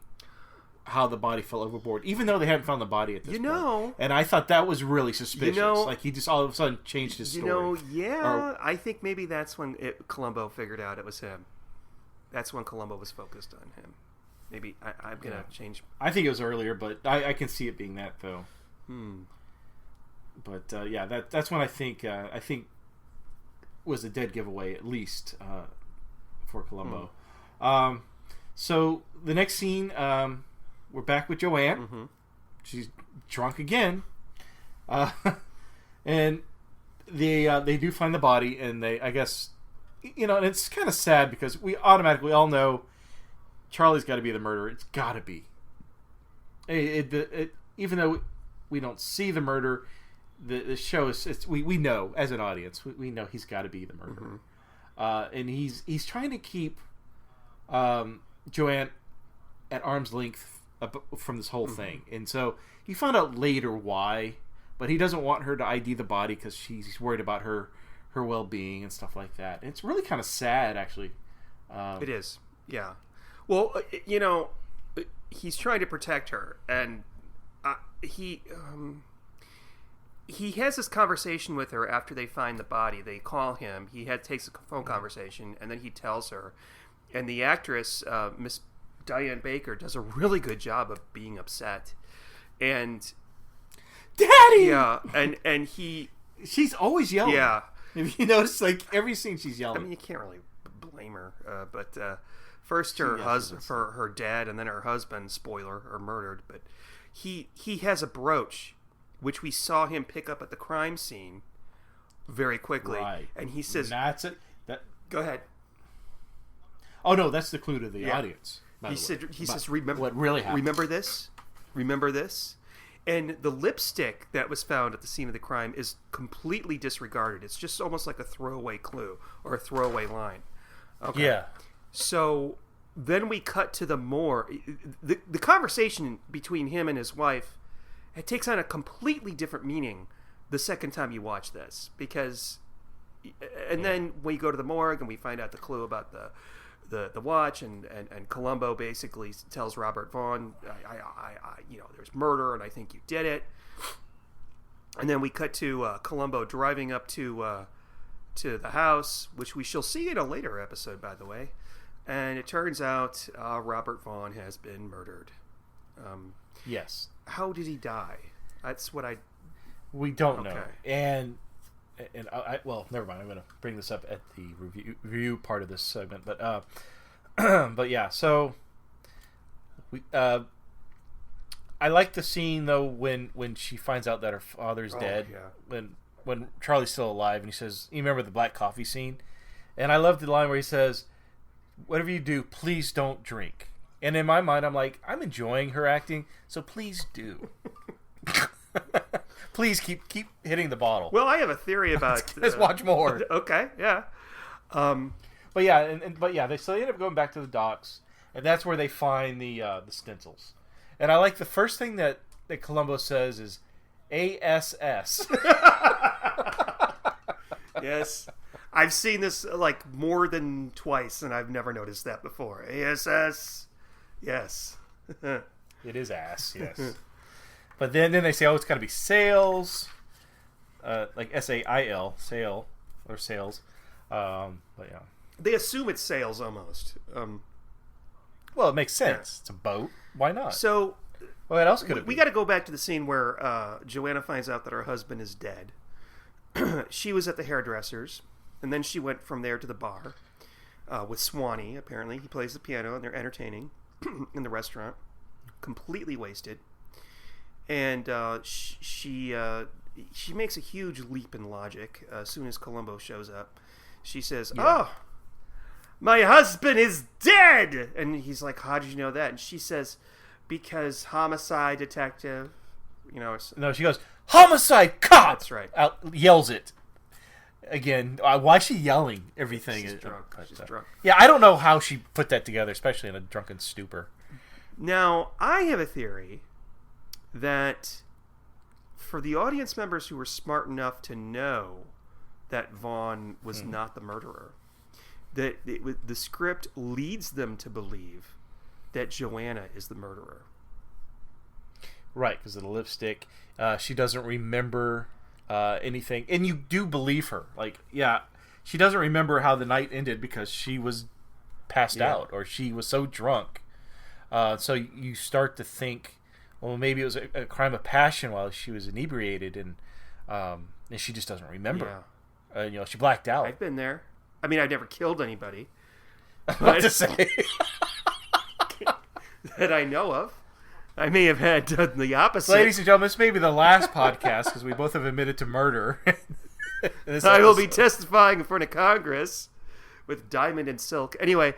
how the body fell overboard, even though they haven't found the body at this point. And I thought that was really suspicious. Like he just all of a sudden changed his story. I think maybe that's when Columbo figured out it was him. That's when Columbo was focused on him. Maybe I'm gonna change. I think it was earlier, but I can see it being that though. But that's when I think was a dead giveaway, at least for Columbo. So the next scene, we're back with Joanne. She's drunk again, and they do find the body, and I guess, and it's kind of sad because we automatically all know Charlie's got to be the murderer. It's got to be. Even though we don't see the murder, the show is we know as an audience we know he's got to be the murderer, and he's trying to keep Joanne at arm's length from this whole thing, and so he found out later why, but he doesn't want her to ID the body because he's worried about her well-being and stuff like that. And it's really kind of sad, actually. It is, yeah. Well, he's trying to protect her, and he has this conversation with her after they find the body. They call him. He takes a phone conversation, and then he tells her. And the actress, Miss Diane Baker, does a really good job of being upset. and Daddy! yeah, and She's always yelling. yeah. If you notice, like, every scene she's yelling. I mean, you can't really blame her, but first her dad, and then her husband, spoiler, are murdered. But he has a brooch, which we saw him pick up at the crime scene very quickly, right. And he says, "That's it." Go ahead. Oh no, that's the clue to the audience. He says, "Remember what really happened? Remember this? Remember this?" And the lipstick that was found at the scene of the crime is completely disregarded. It's just almost like a throwaway clue or a throwaway line. Okay. Yeah. So then we cut to the the conversation between him and his wife. It takes on a completely different meaning the second time you watch this, because, and then we go to the morgue and we find out the clue about the watch, and Columbo basically tells Robert Vaughn, there's murder and I think you did it. And then we cut to Columbo driving up to the house, which we shall see in a later episode, by the way. And it turns out Robert Vaughn has been murdered. Yes. How did he die? That's what we don't know. And well, never mind. I'm going to bring this up at the review part of this segment, but but yeah. So we I like the scene though when she finds out that her father's dead. Yeah. When Charlie's still alive, and he says, "You remember the black coffee scene?" And I love the line where he says, "Whatever you do, please don't drink." And in my mind, I'm like, I'm enjoying her acting, so please do. Please keep hitting the bottle. Well, I have a theory about. Let's watch more. Okay, yeah. But yeah, but yeah, they end up going back to the docks, and that's where they find the stencils. And I like the first thing that Columbo says is ASS. Yes, I've seen this like more than twice, and I've never noticed that before. ASS. Yes. It is ass, yes. But then they say, oh, it's got to be sails, like SAIL, sail, or sales. But yeah. They assume it's sails almost. Well, it makes sense. Yeah. It's a boat. Why not? So, what else could it be? We got to go back to the scene where Joanna finds out that her husband is dead. She was at the hairdresser's, and then she went from there to the bar with Swanee, apparently. He plays the piano, and they're entertaining in the restaurant, completely wasted. And she makes a huge leap in logic as soon as Columbo shows up. She says, "Oh, my husband is dead!" And he's like, "How did you know that?" And she says, "Because homicide detective." No, she goes, "Homicide cop!" That's right. Yells it. Again, why is she yelling everything? She's drunk. She's drunk. Yeah, I don't know how she put that together, especially in a drunken stupor. Now, I have a theory that for the audience members who were smart enough to know that Vaughn was not the murderer, that the script leads them to believe that Joanna is the murderer. Right, because of the lipstick. She doesn't remember anything. And you do believe her. Like, yeah, she doesn't remember how the night ended because she was passed out or she was so drunk. So you start to think, well, maybe it was a crime of passion while she was inebriated, and she just doesn't remember. Yeah. She blacked out. I've been there. I mean, I've never killed anybody. What to say? That I know of. I may have had done the opposite. Ladies and gentlemen, this may be the last podcast because we both have admitted to murder. I will be testifying in front of Congress with diamond and silk. Anyway,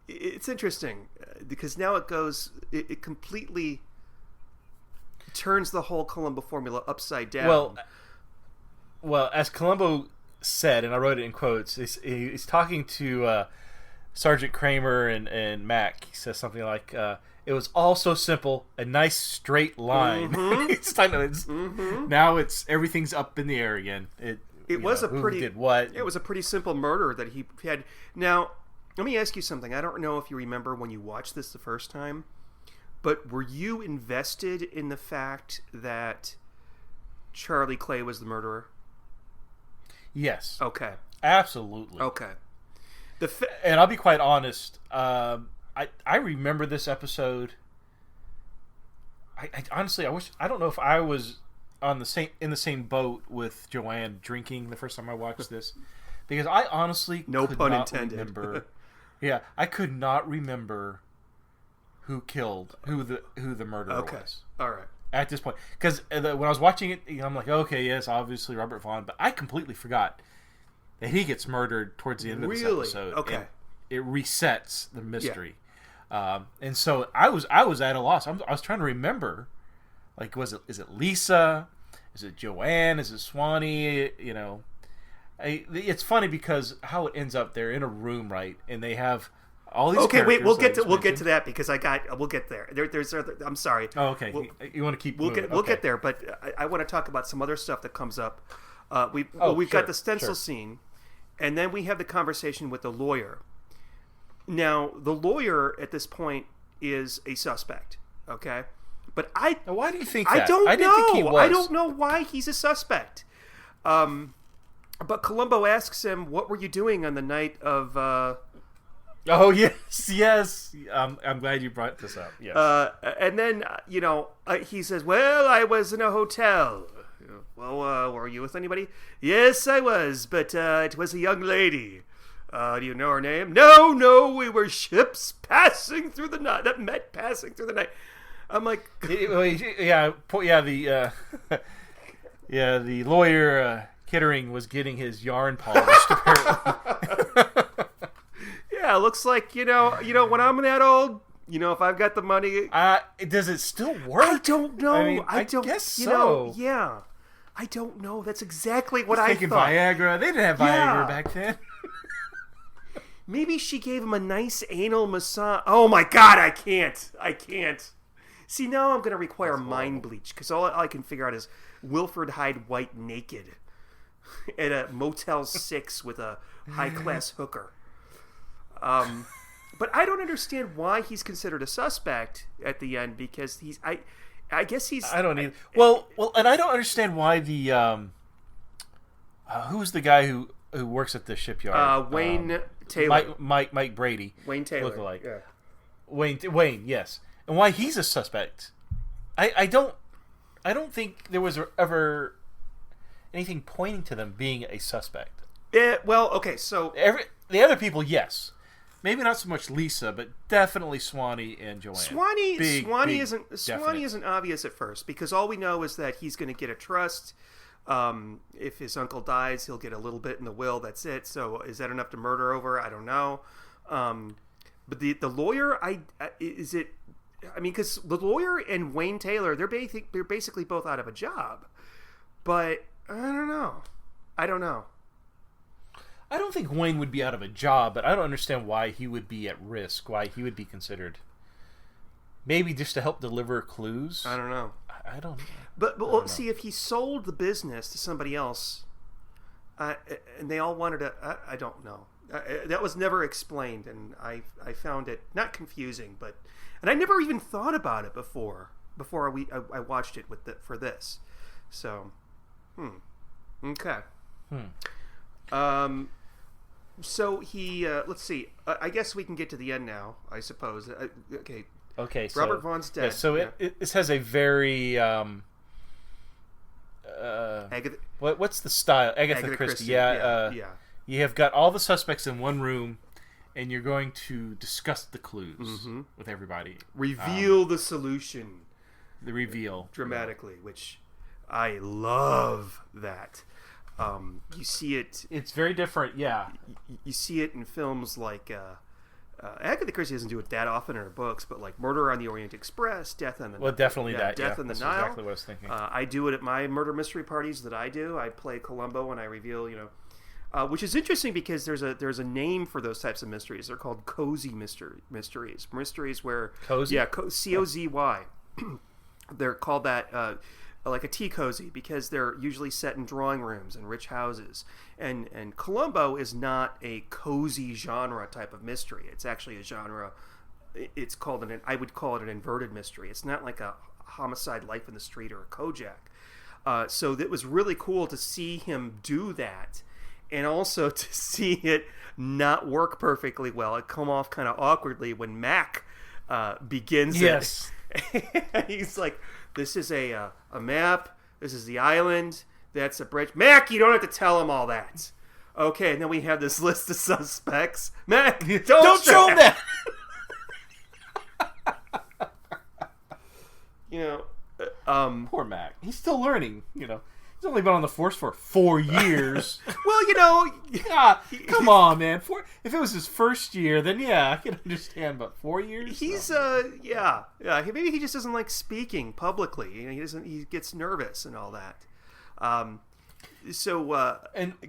it's interesting because now it completely turns the whole Columbo formula upside down. Well, as Columbo said, and I wrote it in quotes, he's talking to Sergeant Kramer and Mac. He says something like, "It was all so simple, a nice straight line." Mm-hmm. Now everything's up in the air again. It was a pretty simple murder that he had. Now, let me ask you something. I don't know if you remember when you watched this the first time, but were you invested in the fact that Charlie Clay was the murderer? Yes. Okay. Absolutely. Okay. And I'll be quite honest. I remember this episode I honestly, I don't know if I was in the same boat with Joanne drinking the first time I watched this, because I honestly no could pun not intended. remember. Yeah, I could not remember who the murderer was. All right. At this point, because when I was watching it, I'm like, okay, yes, obviously Robert Vaughn, but I completely forgot that he gets murdered towards the end of this episode. Okay. It resets the mystery. And so I was at a loss. I was trying to remember, like, is it Lisa? Is it Joanne? Is it Swanee? You know, it's funny because how it ends up, they're in a room, right, and they have all these. Okay, wait, we'll get mentioned. to that because we'll get there. There's I'm sorry. Oh, okay. You want to keep? Moving. We'll get there, but I want to talk about some other stuff that comes up. We've got the stencil scene, and then we have the conversation with the lawyer. Now, the lawyer at this point is a suspect, okay? But now, why do you think that? I don't know. Think he was. I don't know why he's a suspect. But Columbo asks him, "What were you doing on the night of?" Oh yes. I'm glad you brought this up. Yes. And then he says, "Well, I was in a hotel." Well, were you with anybody? Yes, I was, but it was a young lady. Do you know her name? No, we were ships passing through the night. That met passing through the night. I'm like, the lawyer Kittering was getting his yarn polished. Apparently. Yeah, looks like when I'm that old, if I've got the money. Does it still work? I don't know. I mean, I don't guess so. Yeah, I don't know. That's exactly what I thought. Viagra. They didn't have Viagra back then. Maybe she gave him a nice anal massage. Oh my God, I can't. See, now I'm going to require mind bleach because all I can figure out is Wilfred Hyde White naked at a Motel 6 with a high-class hooker. But I don't understand why he's considered a suspect at the end because I guess he's... I don't either. Well, and I don't understand why the... who's the guy who works at the shipyard? Wayne Taylor. Mike Brady. Wayne Taylor. Look-alike. Yeah. Wayne, yes. And why he's a suspect. I don't think there was ever anything pointing to them being a suspect. Well, okay, so... The other people, yes. Maybe not so much Lisa, but definitely Swanee and Joanne. Swanee isn't obvious at first because all we know is that he's going to get a trust. If his uncle dies, he'll get a little bit in the will. That's it. So is that enough to murder over? I don't know. But the lawyer, because the lawyer and Wayne Taylor, they're basically both out of a job. But I don't know. I don't think Wayne would be out of a job, but I don't understand why he would be at risk, why he would be considered. Maybe just to help deliver clues? I don't know. I don't know. But see, if he sold the business to somebody else, and they all wanted to, I don't know. That was never explained, and I found it not confusing, and I never even thought about it before I watched it for this. So, okay. So he, let's see. I guess we can get to the end now. I suppose. Okay. Okay. Robert Vaughn's dead. Yeah, so this has a very what's the style? Agatha-Christie. Yeah. You have got all the suspects in one room, and you're going to discuss the clues with everybody. Reveal the solution. The reveal dramatically, which I love that. You see it. It's very different. Yeah. You see it in films like Agatha-Christie doesn't do it that often in her books, but like Murder on the Orient Express, Death on the Nile. Definitely Death on the That's Nile. exactly what I was thinking. I do it at my murder mystery parties that I do. I play Columbo and I reveal, which is interesting because there's a name for those types of mysteries. They're called cozy mysteries. Mysteries where cozy. Yeah, Cozy. They're called that. Like a tea cozy because they're usually set in drawing rooms and rich houses. And Columbo is not a cozy genre type of mystery. It's actually a genre. It's called I would call it an inverted mystery. It's not like a Homicide, Life in the Street, or a Kojak. So it was really cool to see him do that, and also to see it not work perfectly well. It come off kind of awkwardly when Mac begins Yes. it. He's like, this is a map. This is the island. That's a bridge. Mac, you don't have to tell him all that. Okay, and then we have this list of suspects. Mac, don't show him that. Poor Mac. He's still learning. He's only been on the force for 4 years. Well, God, come on, man. If it was his first year, then I can understand. But 4 years? He's yeah. Maybe he just doesn't like speaking publicly. He gets nervous and all that. And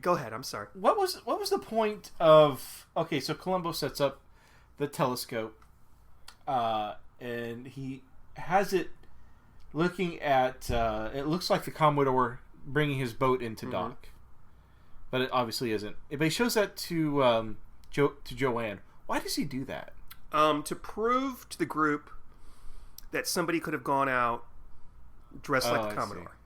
go ahead. I'm sorry. What was the point of? Okay, so Columbo sets up the telescope, and he has it looking at. It looks like the Commodore bringing his boat into dock, but it obviously isn't. But he shows that to Joanne. Why does he do that? To prove to the group that somebody could have gone out dressed like the Commodore.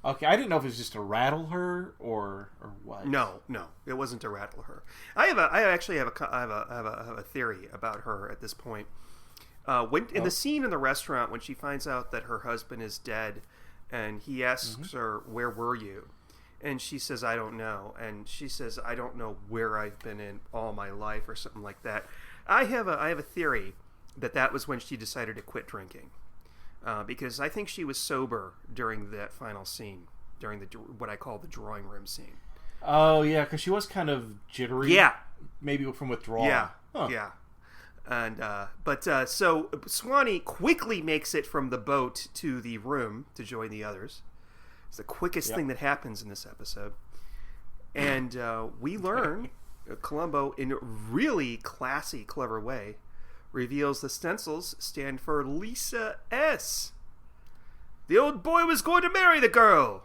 Okay, I didn't know if it was just to rattle her or what. No, it wasn't to rattle her. I actually have a theory about her at this point. In the scene in the restaurant when she finds out that her husband is dead, and he asks her, "Where were you?" and she says, "I don't know," and she says, "I don't know where I've been in all my life," or something like that. I have a theory that was when she decided to quit drinking. Because I think she was sober during that final scene, during what I call the drawing room scene. Oh yeah, because she was kind of jittery. Yeah, maybe from withdrawal. Yeah, yeah. And so Swanee quickly makes it from the boat to the room to join the others. It's the quickest thing that happens in this episode, and we learn Columbo in a really classy, clever way. Reveals the stencils stand for Lisa S. The old boy was going to marry the girl.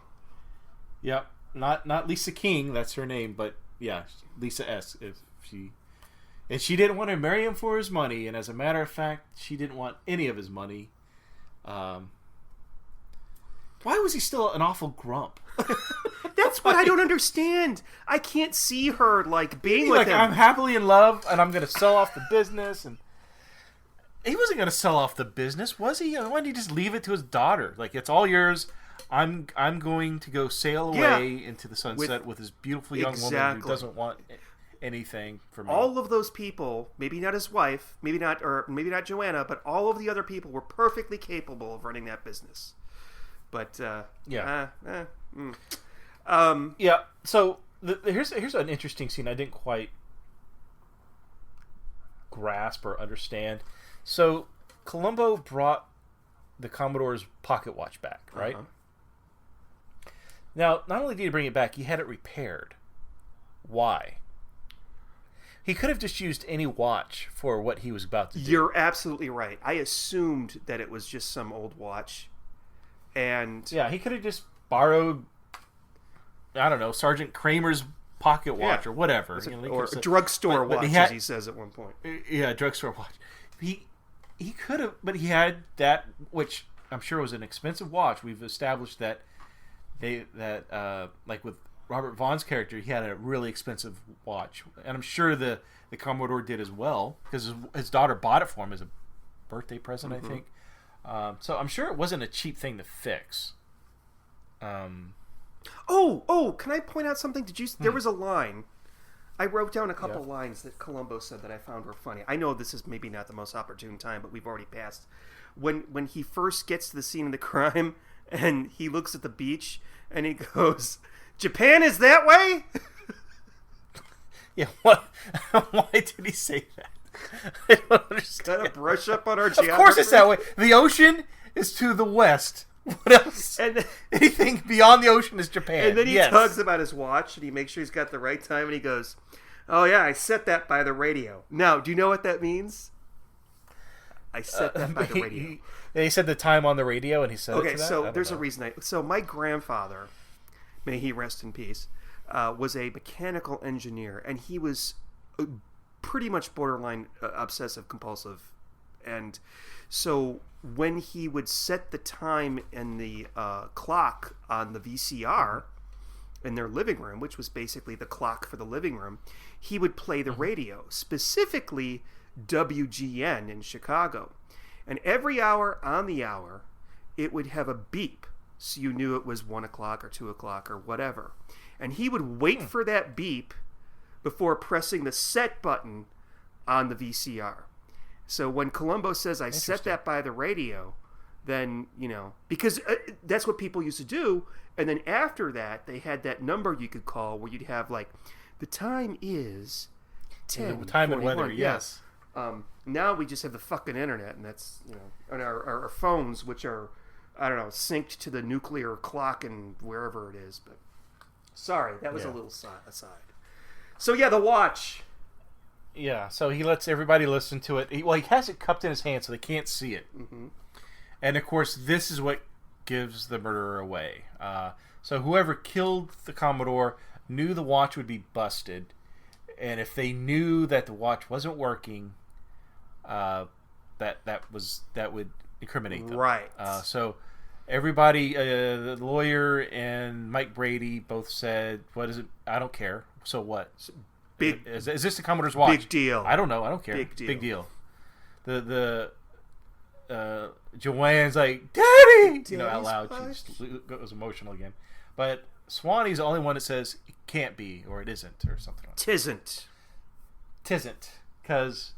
Yep, not Lisa King, that's her name, but Lisa S. And she didn't want to marry him for his money, and as a matter of fact, she didn't want any of his money. Why was he still an awful grump? That's what I don't understand. I can't see her being with him. I'm happily in love, and I'm going to sell off the business, and he wasn't going to sell off the business, was he? Why didn't he just leave it to his daughter? It's all yours. I'm going to go sail away into the sunset with his beautiful young woman who doesn't want anything from me. All of those people, maybe not his wife, maybe not Joanna, but all of the other people were perfectly capable of running that business. But So here's an interesting scene I didn't quite grasp or understand. So Columbo brought the Commodore's pocket watch back, right? Now, not only did he bring it back, he had it repaired. Why? He could have just used any watch for what he was about to do. You're absolutely right. I assumed that it was just some old watch. And he could have just borrowed, I don't know, Sergeant Kramer's pocket watch or whatever. Or a drugstore watch, as he says at one point. Yeah, a drugstore watch. He could have, but he had that, which I'm sure was an expensive watch. We've established that with Robert Vaughn's character, he had a really expensive watch, and I'm sure the Commodore did as well because his daughter bought it for him as a birthday present, I think. So I'm sure it wasn't a cheap thing to fix. Can I point out something? There was a line. I wrote down a couple lines that Columbo said that I found were funny. I know this is maybe not the most opportune time, but we've already passed. When he first gets to the scene of the crime and he looks at the beach and he goes, "Japan is that way?" Yeah, what? Why did he say that? I don't understand. Gotta brush up on our geography. Of course it's that way. The ocean is to the west. What else? And anything beyond the ocean is Japan. And then he tugs about his watch and he makes sure he's got the right time and he goes, "Oh yeah, I set that by the radio." Now, do you know what that means? I set that by the radio. He said the time on the radio and he said it to that? So there's a reason. So my grandfather, may he rest in peace, was a mechanical engineer, and he was pretty much borderline obsessive compulsive. And so when he would set the time in the clock on the VCR in their living room, which was basically the clock for the living room, he would play the radio, specifically WGN in Chicago. And every hour on the hour, it would have a beep, so you knew it was 1 o'clock or 2 o'clock or whatever. And he would wait for that beep before pressing the set button on the VCR. So when Columbo says, I set that by the radio, then, because that's what people used to do. And then after that, they had that number you could call where you'd have, like, the time is 10. The time and 41. weather, yes. Now we just have the fucking internet, and that's, on our phones, which are, I don't know, synced to the nuclear clock and wherever it is. But sorry, that was a little aside. So, yeah, the watch. Yeah, so he lets everybody listen to it. He has it cupped in his hand so they can't see it. Mm-hmm. And, of course, this is what gives the murderer away. So whoever killed the Commodore knew the watch would be busted. And if they knew that the watch wasn't working, that would incriminate them. Right. So everybody, the lawyer and Mike Brady both said, "What is it? I don't care. So what? Big. Is this the Commodore's watch? Big deal. I don't know. I don't care. Big deal. The Joanne's like, Daddy! Out loud. She just goes emotional again. But Swanee's the only one that says it can't be, or it isn't, or something like that. Tisn't. Because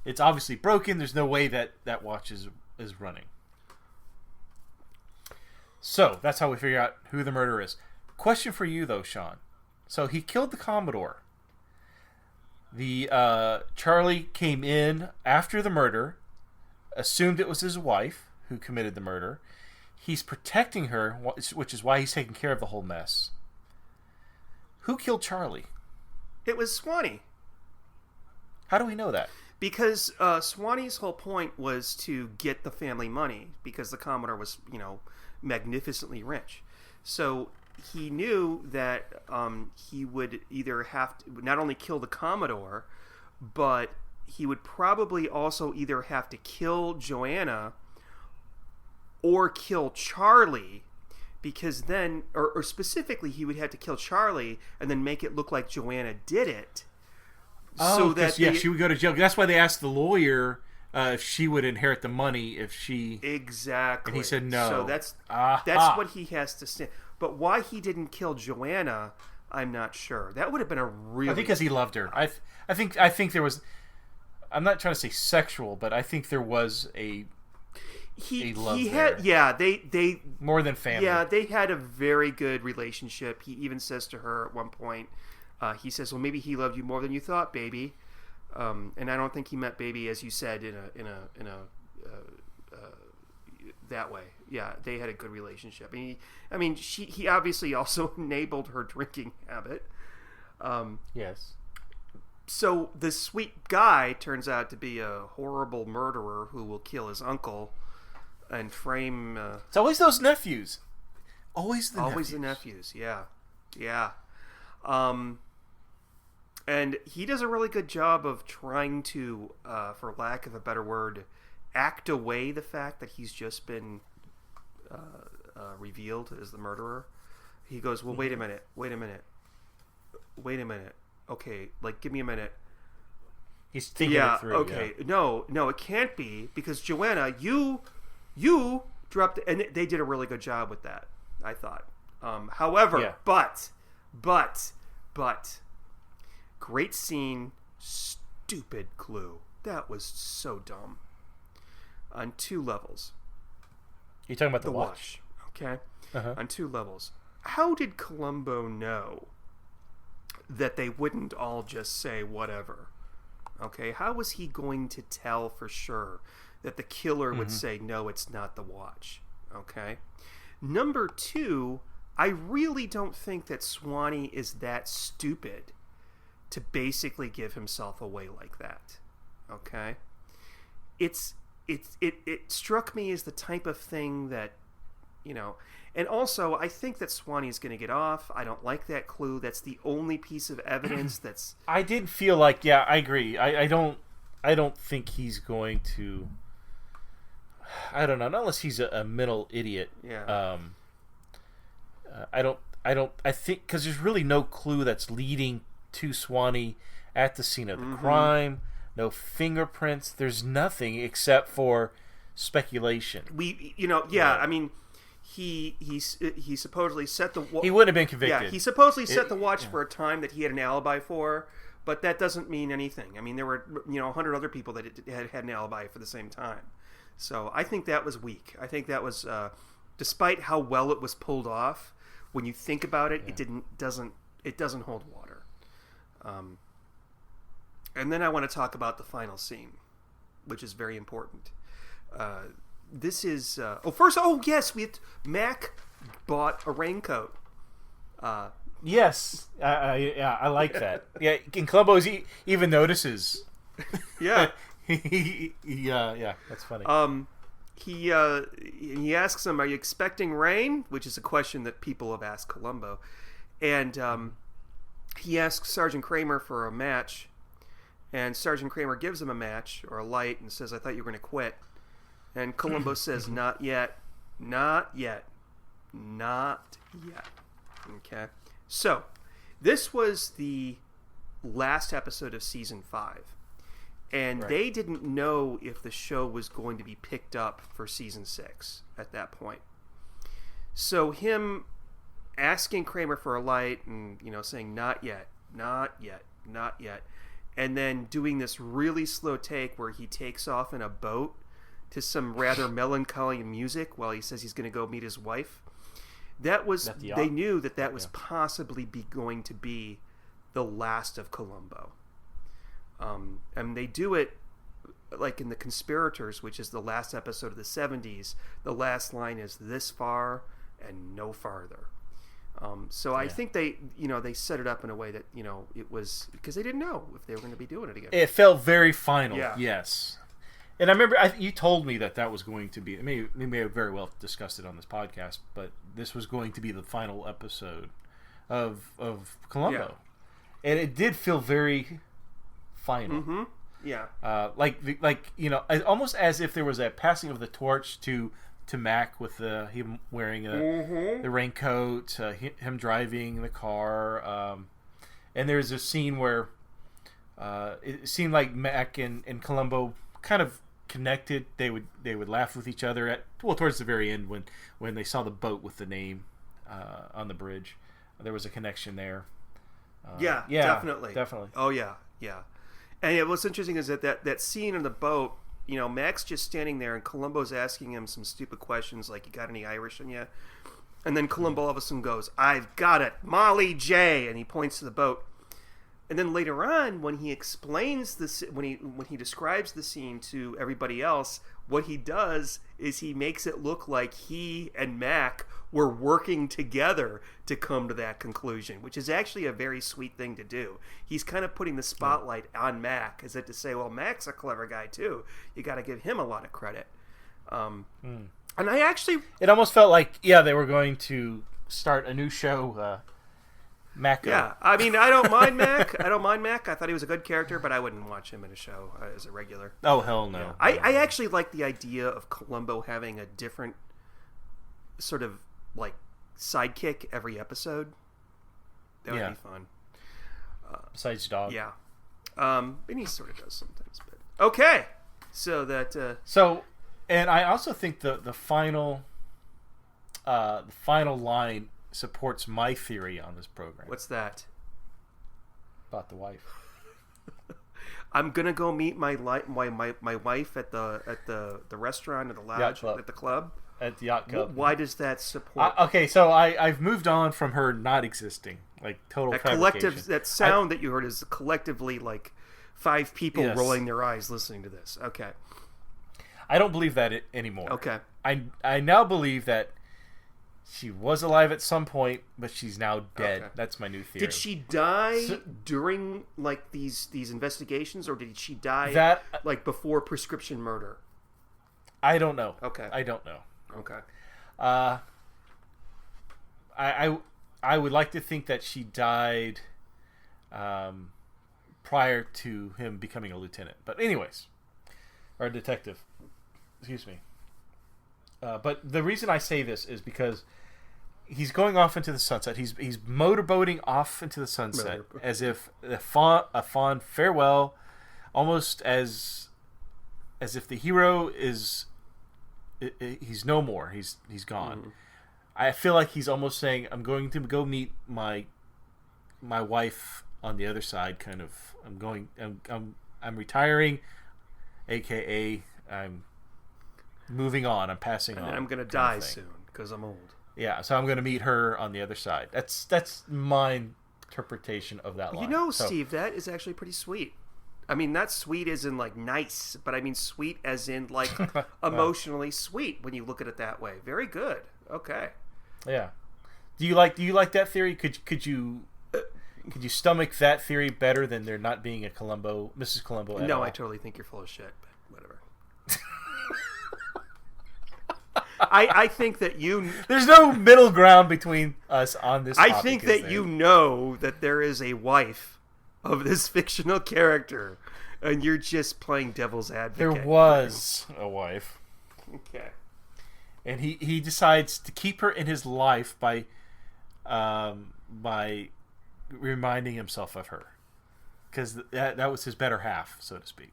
it's obviously broken. There's no way that watch is running. So, that's how we figure out who the murderer is. Question for you, though, Sean. So, he killed the Commodore. The Charlie came in after the murder, assumed it was his wife who committed the murder. He's protecting her, which is why he's taking care of the whole mess. Who killed Charlie? It was Swanee. How do we know that? Because Swanee's whole point was to get the family money, because the Commodore was, magnificently rich. So he knew that he would either have to not only kill the Commodore, but he would probably also either have to kill Joanna or kill Charlie, because then, or specifically, he would have to kill Charlie and then make it look like Joanna did it. Oh, so she would go to jail. That's why they asked the lawyer if she would inherit the money if she... Exactly. And he said no. So that's what he has to say. But why he didn't kill Joanna, I'm not sure. That would have been a really... I think because he loved her. I think there was... I'm not trying to say sexual, but I think there was a love there. Yeah, they more than family. Yeah, they had a very good relationship. He even says to her at one point, he says, "Well, maybe he loved you more than you thought, baby." And I don't think he meant baby as you said in a that way. Yeah, they had a good relationship. He obviously also enabled her drinking habit. Yes. So the sweet guy turns out to be a horrible murderer who will kill his uncle and frame... it's always those nephews. Always the nephews, yeah. And he does a really good job of trying to, for lack of a better word, act away the fact that he's just been revealed as the murderer. He goes, well, wait a minute. Okay, give me a minute. He's thinking it through. Okay. Yeah. No, it can't be, because Joanna, you dropped, and they did a really good job with that, I thought. However, but, great scene, stupid clue. That was so dumb. On 2 levels. You're talking about the watch? Okay. Uh-huh. On 2 levels. How did Columbo know that they wouldn't all just say whatever? Okay, how was he going to tell for sure that the killer would say, no, it's not the watch? Okay. Number 2, I really don't think that Swanee is that stupid to basically give himself away like that. Okay. It struck me as the type of thing that, and also I think that Swanee's going to get off. I don't like that clue. That's the only piece of evidence that's... I did feel like, I agree. I don't think he's going to... I don't know, not unless he's a mental idiot. Yeah. I think, because there's really no clue that's leading to Swanee at the scene of the crime. no fingerprints. There's nothing except for speculation. I mean, he supposedly set the. He wouldn't have been convicted. Yeah, he supposedly set the watch for a time that he had an alibi for, but that doesn't mean anything. I mean, there were 100 other people that had an alibi for the same time. So I think that was weak. I think that was, despite how well it was pulled off, when you think about it, it doesn't hold water. And then I want to talk about the final scene, which is very important. This is Mac bought a raincoat. Yes, I like that. Yeah, and Columbo even notices. Yeah. Yeah, that's funny. He asks him, "Are you expecting rain?" Which is a question that people have asked Columbo, and he asks Sergeant Kramer for a match, and Sergeant Kramer gives him a match or a light and says, "I thought you were going to quit." And Columbo says, "Not yet, not yet, not yet." Okay, so this was the last episode of season 5. And they didn't know if the show was going to be picked up for season 6 at that point. So him asking Kramer for a light and, saying, "Not yet, not yet, not yet," and then doing this really slow take where he takes off in a boat to some rather melancholy music while he says he's going to go meet his wife. They knew that was possibly going to be the last of Columbo. And they do it like in The Conspirators, which is the last episode of the 70s. The last line is "this far and no farther." I think they set it up in a way that, it was because they didn't know if they were going to be doing it again. It felt very final. Yeah. Yes. And I remember you told me that was going to be, we may have very well discussed it on this podcast, but this was going to be the final episode of Columbo. Yeah. And it did feel very final. Mm-hmm. Yeah. Almost as if there was a passing of the torch to Mac with him wearing the raincoat, him driving the car, and there's a scene where it seemed like Mac and Columbo kind of connected. They would laugh with each other towards the very end when they saw the boat with the name on the bridge. There was a connection there. Definitely. Oh yeah. And what's interesting is that scene on the boat, Mac's just standing there and Columbo's asking him some stupid questions like, "You got any Irish in you?" And then Columbo all of a sudden goes, "I've got it, Molly J," and he points to the boat. And then later on, when he explains this, when he describes the scene to everybody else, what he does is he makes it look like he and Mac were working together to come to that conclusion, which is actually a very sweet thing to do. He's kind of putting the spotlight on Mac, as if to say, well, Mac's a clever guy too. You got to give him a lot of credit. And I actually... It almost felt like, they were going to start a new show... Mac. Yeah, I mean, I don't mind Mac. I thought he was a good character, but I wouldn't watch him in a show as a regular. Oh, hell no. Yeah. I actually like the idea of Columbo having a different sort of, like, sidekick every episode. That would be fun. Besides Dog. Yeah. And he sort of does sometimes. But okay. So that... and I also think the final line... supports my theory on this program. What's that? About the wife. I'm gonna go meet my wife at the restaurant, at the lounge, at the club. At the yacht club. Why does that support? Okay, so I've moved on from her not existing, like total fabrication. That sound that you heard is collectively like 5 people rolling their eyes listening to this. Okay. I don't believe that anymore. Okay. I now believe that she was alive at some point, but she's now dead. Okay. That's my new theory. Did she die during like these investigations, or did she die like before prescription murder? I don't know. Okay. I don't know. Okay. I would like to think that she died prior to him becoming a lieutenant. But anyways, or a detective. Excuse me. But the reason I say this is because he's going off into the sunset. He's motorboating off into the sunset as if a fond farewell. almost as if the hero is he's no more. He's gone. Mm-hmm. I feel like he's almost saying, I'm going to go meet my wife on the other side. Kind of. I'm retiring, aka I'm moving on. I'm passing on. And I'm going to die soon because I'm old. Yeah, so I'm going to meet her on the other side. That's my interpretation of that line. You know, Steve, that is actually pretty sweet. I mean, not sweet as in like nice, but I mean sweet as in like emotionally sweet when you look at it that way. Very good. Okay. Yeah. Do you like that theory? Could you stomach that theory better than there not being a Mrs. Columbo at all? No, I totally think you're full of shit, but whatever. I think that there's no middle ground between us on this topic. I think that you know that there is a wife of this fictional character, and you're just playing devil's advocate. There was a wife. Okay. And he decides to keep her in his life by reminding himself of her. Because that was his better half, so to speak.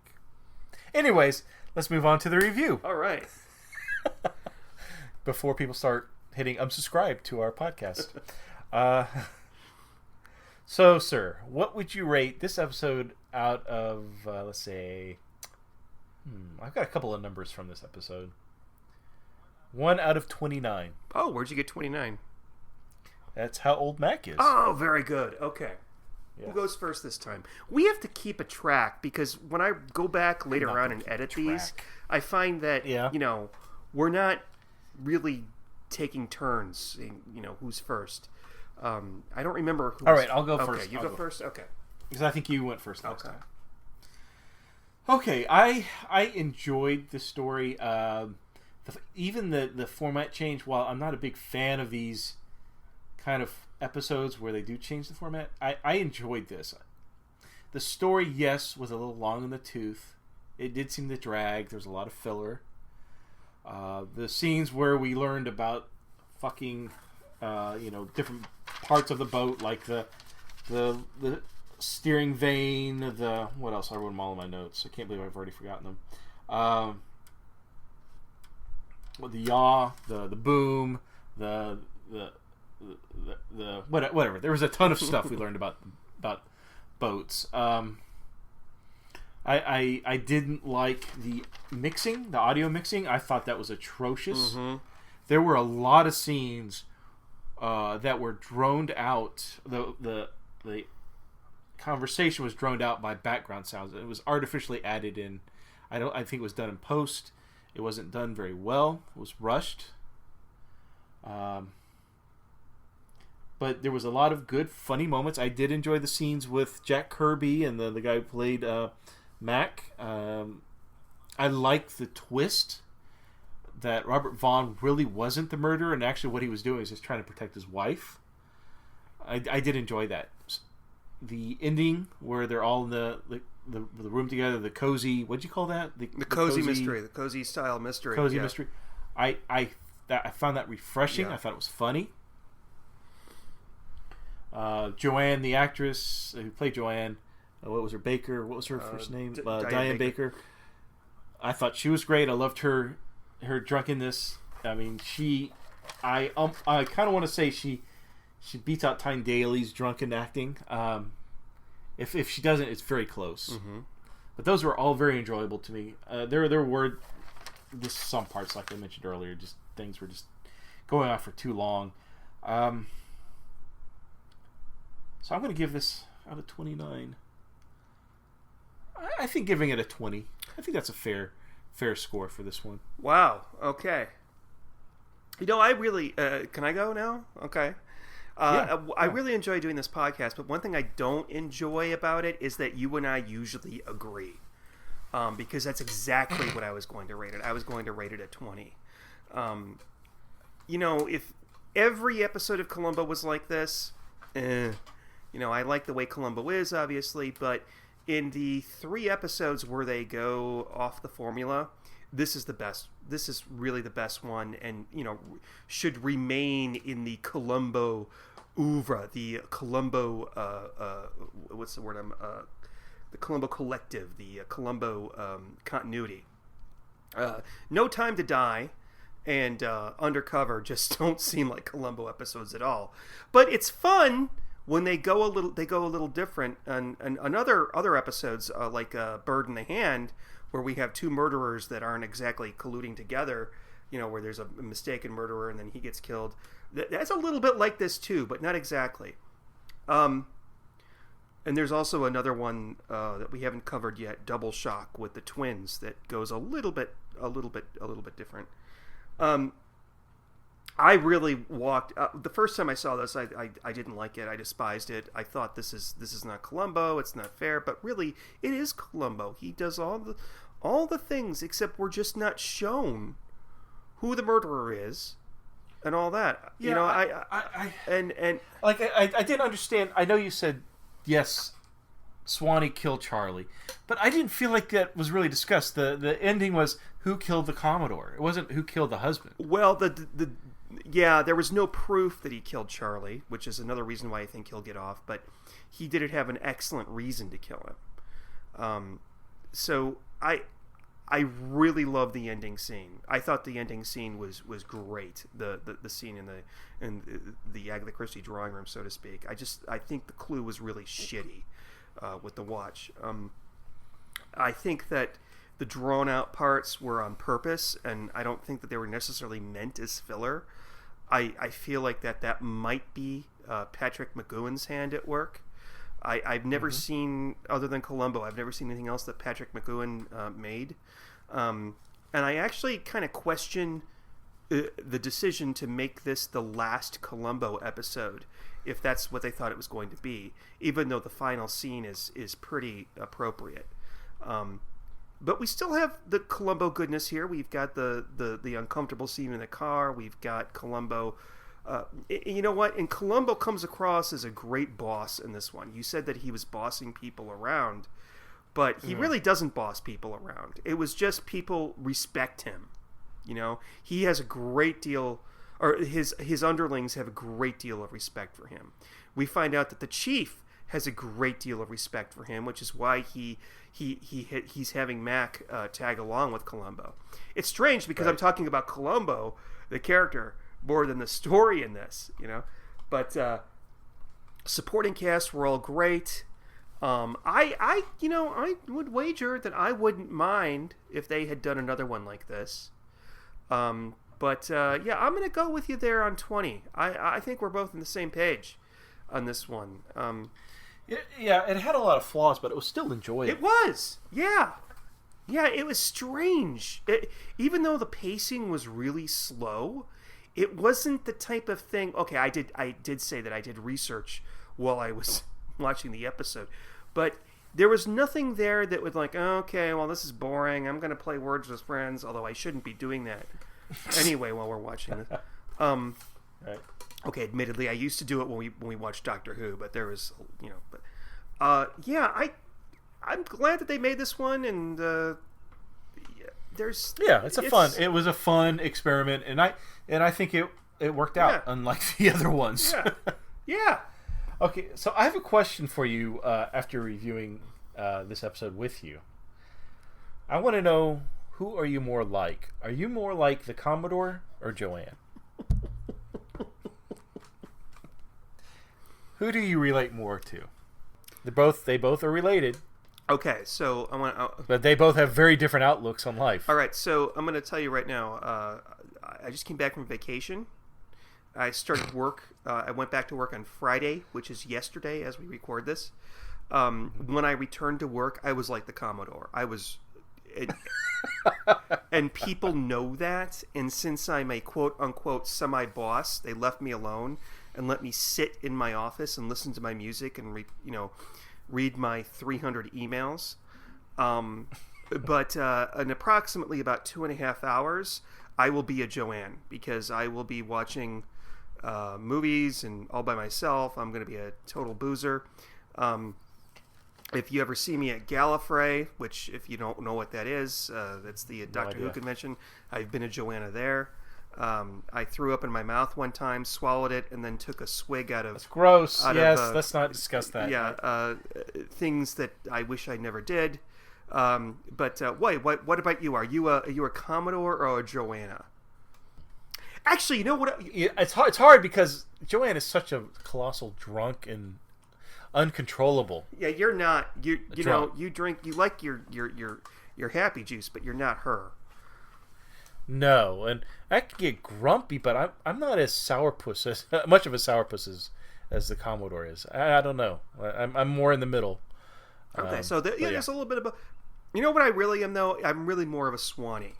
Anyways, let's move on to the review. All right. Before people start hitting unsubscribe to our podcast. So, sir, what would you rate this episode out of, let's say... I've got a couple of numbers from this episode. 1 out of 29. Oh, where'd you get 29? That's how old Mac is. Oh, very good. Okay. Yeah. Who goes first this time? We have to keep a track because when I go back later on and edit these, I find that, we're not really taking turns in, who's first. I don't remember who. All right, I'll go first. Okay, you go first? Okay. Because I think you went first last time. Okay, I enjoyed the story. Even the format change, while I'm not a big fan of these kind of episodes where they do change the format, I enjoyed this. The story, yes, was a little long in the tooth. It did seem to drag. There's a lot of filler. The scenes where we learned about fucking, different parts of the boat, like the steering vane, what else? I wrote them all in my notes. I can't believe I've already forgotten them. The yaw, the boom, the whatever. There was a ton of stuff we learned about boats. I didn't like the mixing, the audio mixing. I thought that was atrocious. Mm-hmm. There were a lot of scenes that were droned out. The conversation was droned out by background sounds. It was artificially added in. I think it was done in post. It wasn't done very well. It was rushed. But there was a lot of good, funny moments. I did enjoy the scenes with Jack Kirby and the guy who played Mac. I liked the twist that Robert Vaughn really wasn't the murderer, and actually what he was doing is just trying to protect his wife. I did enjoy that. The ending where they're all in the room together, the cozy, what'd you call that? The cozy mystery, the cozy style mystery. Cozy mystery. I found that refreshing. Yeah. I thought it was funny. Joanne, the actress who played Joanne, what was her Baker? What was her first name? Diane Baker. I thought she was great. I loved her drunkenness. I mean, I kind of want to say she beats out Tyne Daly's drunken acting. If she doesn't, it's very close. Mm-hmm. But those were all very enjoyable to me. There were just some parts, like I mentioned earlier, just things were just going on for too long. So I'm going to give this out of 29. I think giving it a 20. I think that's a fair score for this one. Wow. Okay. I really... can I go now? Okay. I really enjoy doing this podcast, but one thing I don't enjoy about it is that you and I usually agree. Because that's exactly what I was going to rate it. I was going to rate it at 20. If every episode of Columbo was like this... I like the way Columbo is, obviously, but in the 3 episodes where they go off the formula, this is the best. This is really the best one, and, should remain in the Columbo oeuvre, the Columbo, what's the word Columbo collective, the Columbo continuity. No Time to Die and Undercover just don't seem like Columbo episodes at all. But it's fun when they go a little different. And other episodes like Bird in the Hand, where we have two murderers that aren't exactly colluding together. Where there's a mistaken murderer and then he gets killed. That's a little bit like this too, but not exactly. And there's also another one that we haven't covered yet, Double Shock with the twins, that goes a little bit different. I really walked. The first time I saw this, I didn't like it. I despised it. I thought this is not Columbo. It's not fair. But really, it is Columbo. He does all the things, except we're just not shown who the murderer is, and all that. Yeah, I didn't understand. I know you said yes, Swanee killed Charlie, but I didn't feel like that was really discussed. The ending was who killed the Commodore. It wasn't who killed the husband. Well, there was no proof that he killed Charlie, which is another reason why I think he'll get off. But he didn't have an excellent reason to kill him. So I really love the ending scene. I thought the ending scene was great. The scene in the Agatha-Christie drawing room, so to speak. I think the clue was really shitty with the watch. I think that the drawn out parts were on purpose, and I don't think that they were necessarily meant as filler. I feel like that might be Patrick McGowan's hand at work. I've never seen, other than Columbo, I've never seen anything else that Patrick McGowan made. And I actually kind of question the decision to make this the last Columbo episode, if that's what they thought it was going to be, even though the final scene is pretty appropriate. But we still have the Columbo goodness here. We've got the uncomfortable scene in the car. We've got Columbo. You know what? And Columbo comes across as a great boss in this one. You said that he was bossing people around, but he really doesn't boss people around. It was just people respect him. He has a great deal, or his underlings have a great deal of respect for him. We find out that the chief has a great deal of respect for him, which is why he's having Mac tag along with Columbo. It's strange because I'm talking about Columbo, the character, more than the story in this, But supporting cast were all great. I would wager that I wouldn't mind if they had done another one like this. But I'm gonna go with you there on 20. I think we're both on the same page on this one. Yeah, it had a lot of flaws, but it was still enjoyable. It was, yeah. It was strange. Even though the pacing was really slow, it wasn't the type of thing. Okay, I did say that I did research while I was watching the episode, but there was nothing there that would okay, well, this is boring. I'm going to play Words with Friends, although I shouldn't be doing that anyway while we're watching this. Right. Okay, admittedly, I used to do it when we watched Doctor Who, but there was, I'm glad that they made this one, and it was a fun experiment, and I think it worked out, unlike the other ones. Yeah. Okay, so I have a question for you after reviewing this episode with you. I want to know, who are you more like? Are you more like the Commodore or Joanne? Who do you relate more to? They both are related. Okay, so but they both have very different outlooks on life. All right, so I'm going to tell you right now. I just came back from vacation. I started work. I went back to work on Friday, which is yesterday as we record this. When I returned to work, I was like the Commodore. And people know that. And since I'm a quote-unquote semi-boss, they left me alone and let me sit in my office and listen to my music and read my 300 emails. But in approximately about 2.5 hours, I will be a Joanne, because I will be watching movies and all by myself. I'm going to be a total boozer. If you ever see me at Gallifrey, which if you don't know what that is, that's the Doctor Who convention. I've been a Joanna there. I threw up in my mouth one time, swallowed it, and then took a swig out of... That's gross. Let's not discuss that. Yeah, things that I wish I never did. But what about you? Are you a Commodore or a Joanna? Actually, you know what? It's hard because Joanne is such a colossal drunk and uncontrollable. Yeah, you're not. You know, you drink. You like your happy juice, but you're not her. No, and I can get grumpy, but I'm not as sourpuss as much of a sourpuss as the Commodore is. I don't know. I'm more in the middle. Okay, so there's a little bit of a... You know what I really am, though? I'm really more of a Swanee.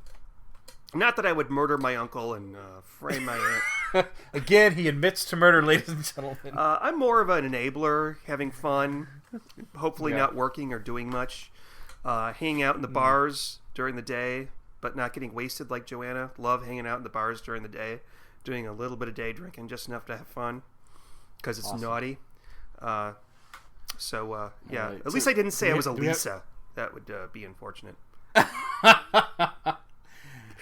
Not that I would murder my uncle and frame my aunt. Again, he admits to murder, ladies and gentlemen. I'm more of an enabler, having fun, hopefully not working or doing much, hanging out in the bars during the day, but not getting wasted like Joanna. Love hanging out in the bars during the day, doing a little bit of day drinking, just enough to have fun, because it's naughty. Right. At least I didn't say I was a Lisa. That would be unfortunate.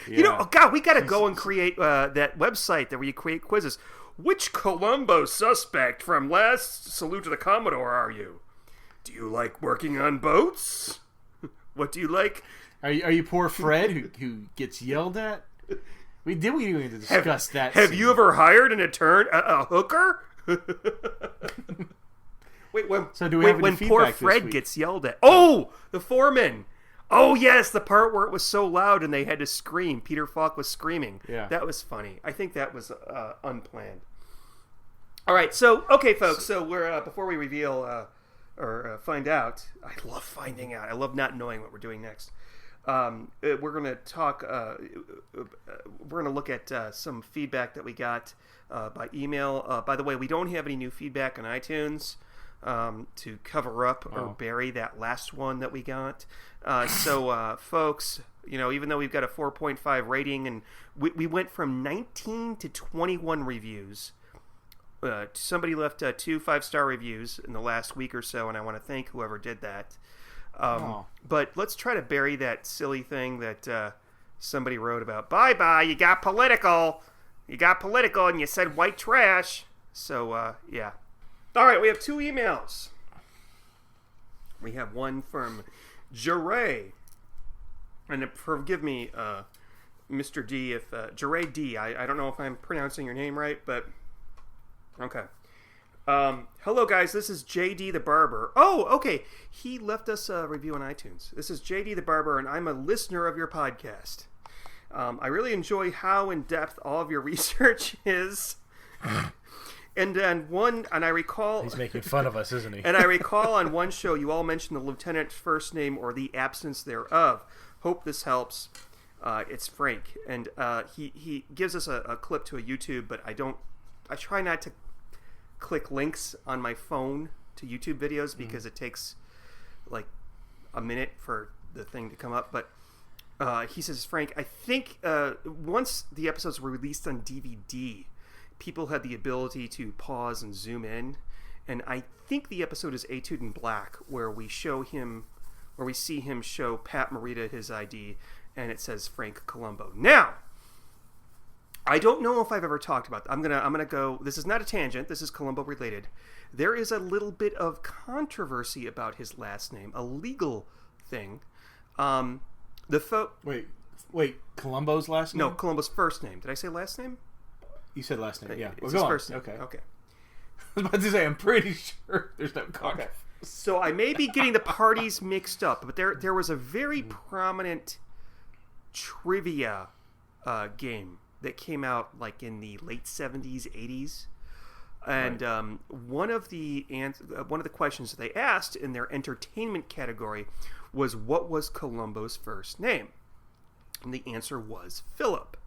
You know, we got to go and create that website where you create quizzes. Which Columbo suspect from Last Salute to the Commodore are you? Do you like working on boats? What do you like? Are you poor Fred who gets yelled at? We didn't even discuss that. Have you ever hired a hooker? Wait, when poor Fred gets yelled at? Oh, the foreman. Oh, yes, the part where it was so loud and they had to scream. Peter Falk was screaming. Yeah. That was funny. I think that was unplanned. All right, so, okay, folks, so we're before we reveal or find out, I love finding out. I love not knowing what we're doing next. We're going to talk, we're going to look at some feedback that we got by email. By the way, we don't have any new feedback on iTunes to cover up or bury that last one that we got. So, folks, you know, even though we've got a 4.5 rating and we went from 19 to 21 reviews, somebody left 2 5-star reviews in the last week or so, and I want to thank whoever did that. But let's try to bury that silly thing that somebody wrote about. Bye-bye, you got political. You got political and you said white trash. So, yeah. All right, we have 2 emails. We have one from Jeray. And forgive me, Mr. D, if Jeray D. I don't know if I'm pronouncing your name right, but okay. Hello, guys. This is JD the Barber. Oh, okay. He left us a review on iTunes. This is JD the Barber, and I'm a listener of your podcast. I really enjoy how in-depth all of your research is. And I recall... He's making fun of us, isn't he? And I recall on one show you all mentioned the lieutenant's first name or the absence thereof. Hope this helps. It's Frank. And he gives us a clip to a YouTube, but I try not to click links on my phone to YouTube videos because it takes like a minute for the thing to come up. But he says, Frank, I think once the episodes were released on DVD, people had the ability to pause and zoom in, and I think the episode is Etude in Black, where we see him show Pat Morita his ID, and it says Frank Columbo. Now, I don't know if I've ever talked about that. I'm gonna go. This is not a tangent. This is Columbo related. There is a little bit of controversy about his last name, a legal thing. Wait, Columbo's last name? No, Columbo's first name. Did I say last name? You said last name, yeah. It's his first name. Okay. Okay. I was about to say, I'm pretty sure there's no controversy. Okay. So I may be getting the parties mixed up, but there was a very prominent trivia game that came out like in the late 70s, 80s. And one of the questions that they asked in their entertainment category was, what was Columbo's first name? And the answer was Philip.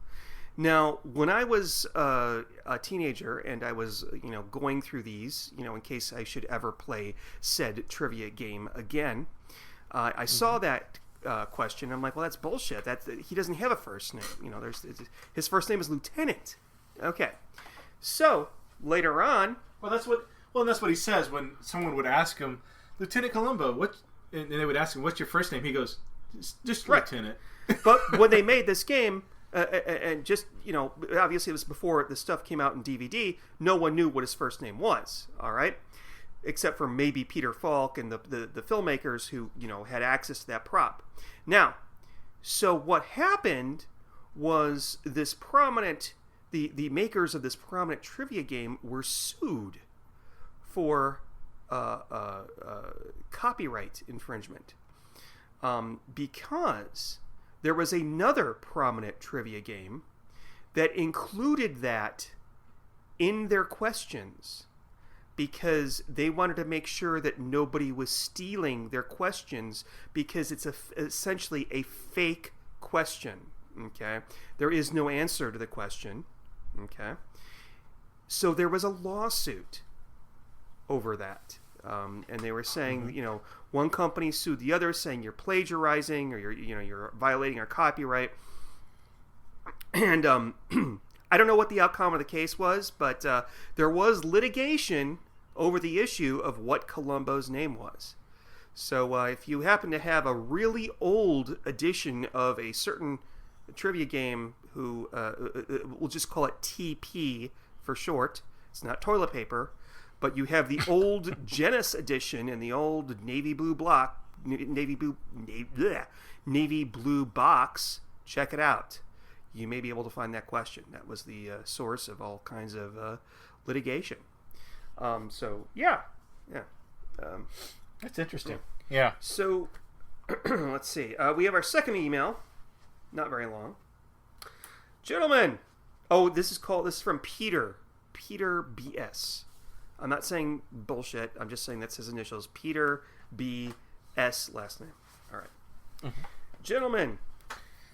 Now, when I was a teenager and I was, going through these, in case I should ever play said trivia game again, I saw that question. I'm like, well, that's bullshit. He doesn't have a first name. His first name is Lieutenant. Okay, so later on, that's what he says when someone would ask him, Lieutenant Columbo, and they would ask him, what's your first name? He goes, just right. Lieutenant. But when they made this game, and just, obviously it was before the stuff came out in DVD. No one knew what his first name was. All right, except for maybe Peter Falk and the filmmakers who had access to that prop. Now, so what happened was this prominent the makers of this prominent trivia game were sued for copyright infringement because there was another prominent trivia game that included that in their questions because they wanted to make sure that nobody was stealing their questions because it's essentially a fake question. Okay, there is no answer to the question. Okay, so there was a lawsuit over that. And they were saying, one company sued the other, saying you're plagiarizing or you're violating our copyright. And I don't know what the outcome of the case was, but there was litigation over the issue of what Columbo's name was. So if you happen to have a really old edition of a certain trivia game, we'll just call it TP for short. It's not toilet paper. But you have the old Genesis edition and the old navy blue box. Check it out. You may be able to find that question. That was the source of all kinds of litigation. So yeah. That's interesting. Yeah. So let's see. We have our second email. Not very long, gentlemen. Oh, this is from Peter. Peter BS. I'm not saying bullshit. I'm just saying that's his initials. Peter B.S. last name. All right. Mm-hmm. Gentlemen,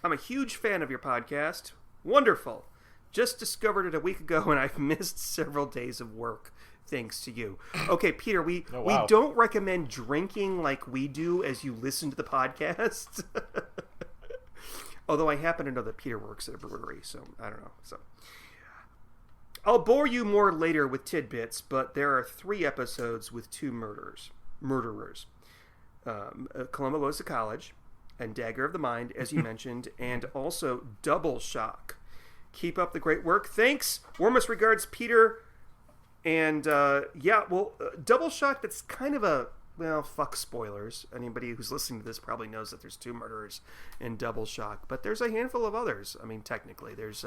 I'm a huge fan of your podcast. Wonderful. Just discovered it a week ago and I've missed several days of work thanks to you. Okay, Peter, we don't recommend drinking like we do as you listen to the podcast. Although I happen to know that Peter works at a brewery, so I don't know. So I'll bore you more later with tidbits, but there are 3 episodes with 2 murderers. Columbo Goes to College and Dagger of the Mind, as you mentioned, and also Double Shock. Keep up the great work. Thanks. Warmest regards, Peter. And, Double Shock, that's kind of a... Well, fuck spoilers. Anybody who's listening to this probably knows that there's 2 murderers in Double Shock. But there's a handful of others. I mean, technically. There's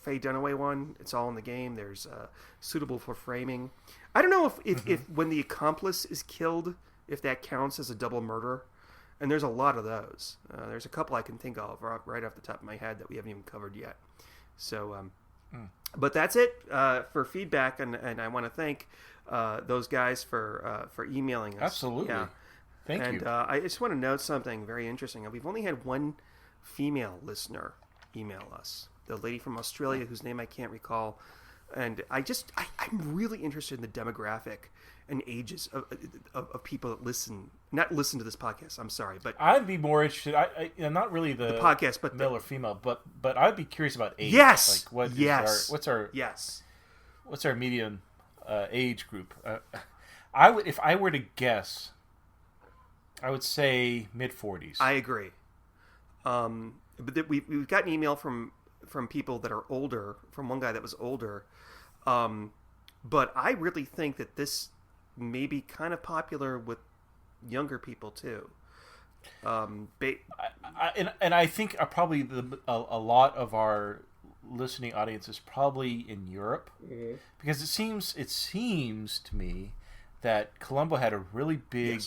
Faye Dunaway one. It's all in the game. There's Suitable for Framing. I don't know if when the accomplice is killed, if that counts as a double murder. And there's a lot of those. There's a couple I can think of right off the top of my head that we haven't even covered yet. So, but that's it for feedback, and I want to thank those guys for emailing us. Absolutely. Yeah. Thank you. And I just want to note something very interesting. We've only had one female listener email us, the lady from Australia whose name I can't recall, and I'm really interested in the demographic and ages of people that not listen to this podcast. I'm sorry, but I'd be more interested. I'm not really the podcast, but male or female, but I'd be curious about age. Yes, like what's our median age group? If I were to guess, I would say mid-40s. I agree. But we've got an email from people that are older, from one guy that was older. But I really think that this may be kind of popular with younger people too. And I think probably a lot of our listening audience is probably in Europe, because it seems to me that Columbo had a really big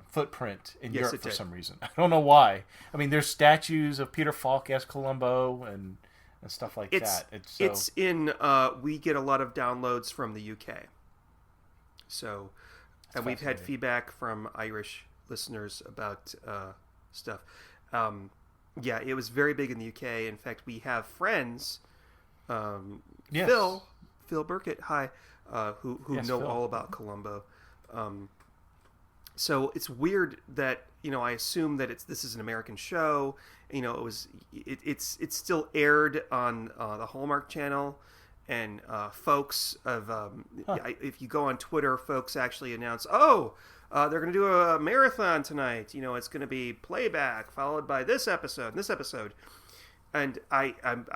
footprint in Europe for some reason. I don't know why. I mean, there's statues of Peter Falk as Columbo and stuff like that. It's in. We get a lot of downloads from the UK. So, and we've had feedback from Irish listeners about stuff. It was very big in the UK. In fact, we have friends, Phil Burkett, hi, who know Phil. All about Columbo. So it's weird that I assume that this is an American show. It's still aired on the Hallmark Channel. And folks if you go on Twitter, folks actually announce, they're going to do a marathon tonight. You know, it's going to be playback followed by this episode and this episode. And I'm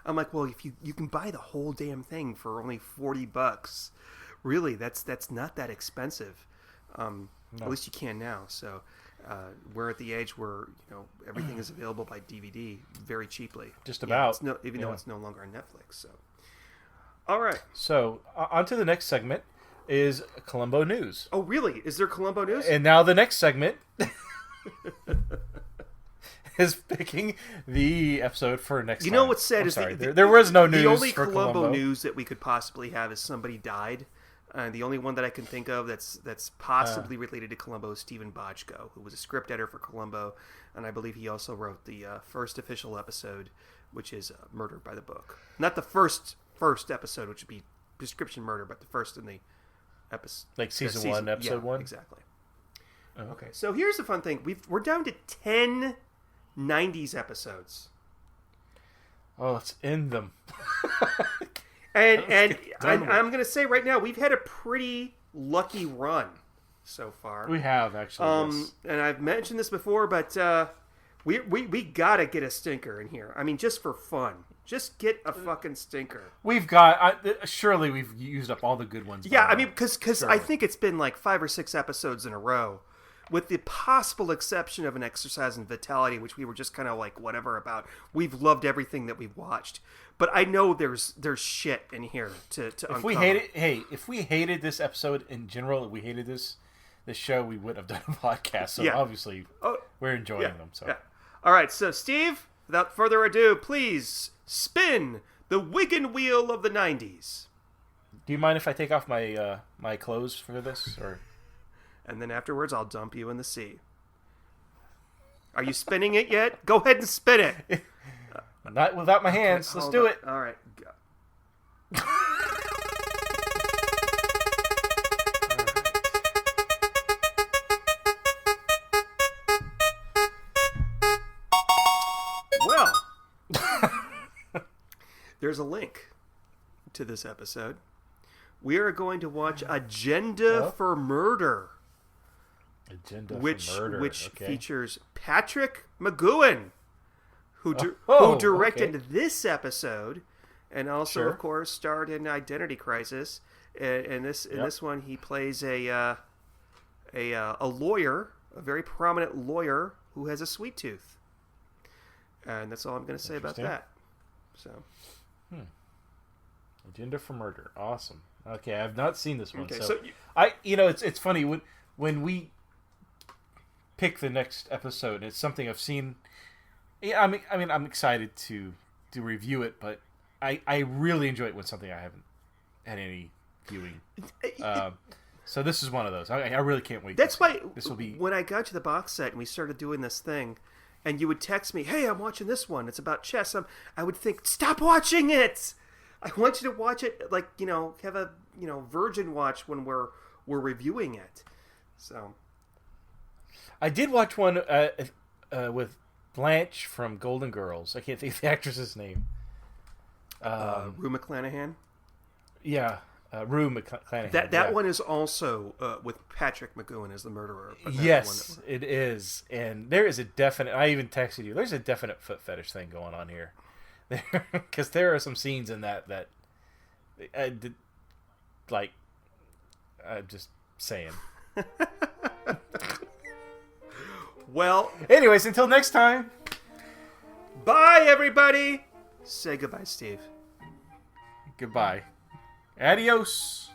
like, well, if you can buy the whole damn thing for only $40, really, that's not that expensive. No. At least you can now. So we're at the age where everything is available by DVD very cheaply. Just about. Even though it's no longer on Netflix. So, all right. So on to the next segment is Columbo News. Oh, really? Is there Columbo News? And now the next segment is picking the episode for next time. You know what's sad is there was no news. The only for Columbo news that we could possibly have is somebody died. The only one that I can think of that's possibly related to Columbo is Stephen Bochco, who was a script editor for Columbo, and I believe he also wrote the first official episode, which is Murder by the Book. Not the first episode, which would be Prescription Murder, but the first in the episode. Like season 1, episode 1? Exactly. Oh. Okay, so here's the fun thing. We're down to 10 90s episodes. Oh, let's end them. And I'm going to say right now, we've had a pretty lucky run so far. We have, actually. Yes. And I've mentioned this before, but we got to get a stinker in here. I mean, just for fun. Just get a fucking stinker. We've got... surely we've used up all the good ones. Yeah, I mean, because I think it's been like 5 or 6 episodes in a row. With the possible exception of an exercise in vitality, which we were just kind of like whatever about. We've loved everything that we've watched, but I know there's shit in here to uncover. If we hated this episode in general, if we hated this show, we would have done a podcast. So obviously, we're enjoying them. So all right, so Steve, without further ado, please spin the Wiggin wheel of the 90s. Do you mind if I take off my my clothes for this, or? And then afterwards, I'll dump you in the sea. Are you spinning it yet? Go ahead and spin it. Not without my hands. Let's do it. All right. Go. Well, there's a link to this episode. We are going to watch Agenda for Murder. Which features Patrick McGoohan, who directed this episode, and also, of course, starred in Identity Crisis. In this one, he plays a lawyer, a very prominent lawyer who has a sweet tooth, and that's all I'm going to say about that. So, Agenda for Murder, awesome. Okay, I've not seen this one. Okay, so it's funny when we pick the next episode. It's something I've seen. Yeah, I mean, I'm excited to review it, but I really enjoy it when something I haven't had any viewing. So this is one of those. I really can't wait. That's why this will be when I got to the box set and we started doing this thing, and you would text me, "Hey, I'm watching this one. It's about chess." I would think, "Stop watching it! I want you to watch it. Like have a virgin watch when we're reviewing it." So. I did watch one with Blanche from Golden Girls. I can't think of the actress's name. Rue McClanahan? Yeah, Rue McClanahan. That one is also with Patrick McGoohan as the murderer. Yes, it is. And there is a definite... I even texted you. There's a definite foot fetish thing going on here. Because there are some scenes in that I'm just saying. Well, anyways, until next time. Bye, everybody. Say goodbye, Steve. Goodbye. Adios.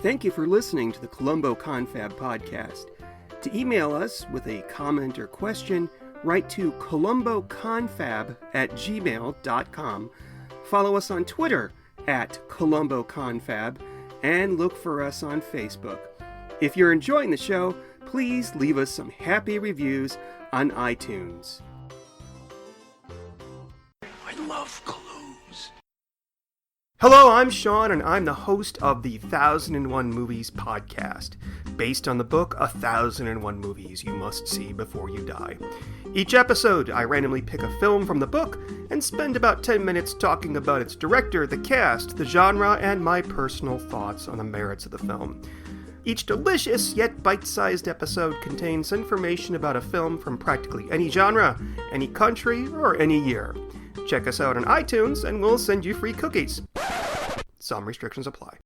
Thank you for listening to the Columbo Confab podcast. To email us with a comment or question, write to columboconfab@gmail.com. Follow us on Twitter @columboconfab, and look for us on Facebook. If you're enjoying the show, please leave us some happy reviews on iTunes. I love clues. Hello, I'm Sean, and I'm the host of the 1001 Movies podcast, based on the book 1001 Movies You Must See Before You Die. Each episode, I randomly pick a film from the book and spend about 10 minutes talking about its director, the cast, the genre, and my personal thoughts on the merits of the film. Each delicious yet bite-sized episode contains information about a film from practically any genre, any country, or any year. Check us out on iTunes, and we'll send you free cookies. Some restrictions apply.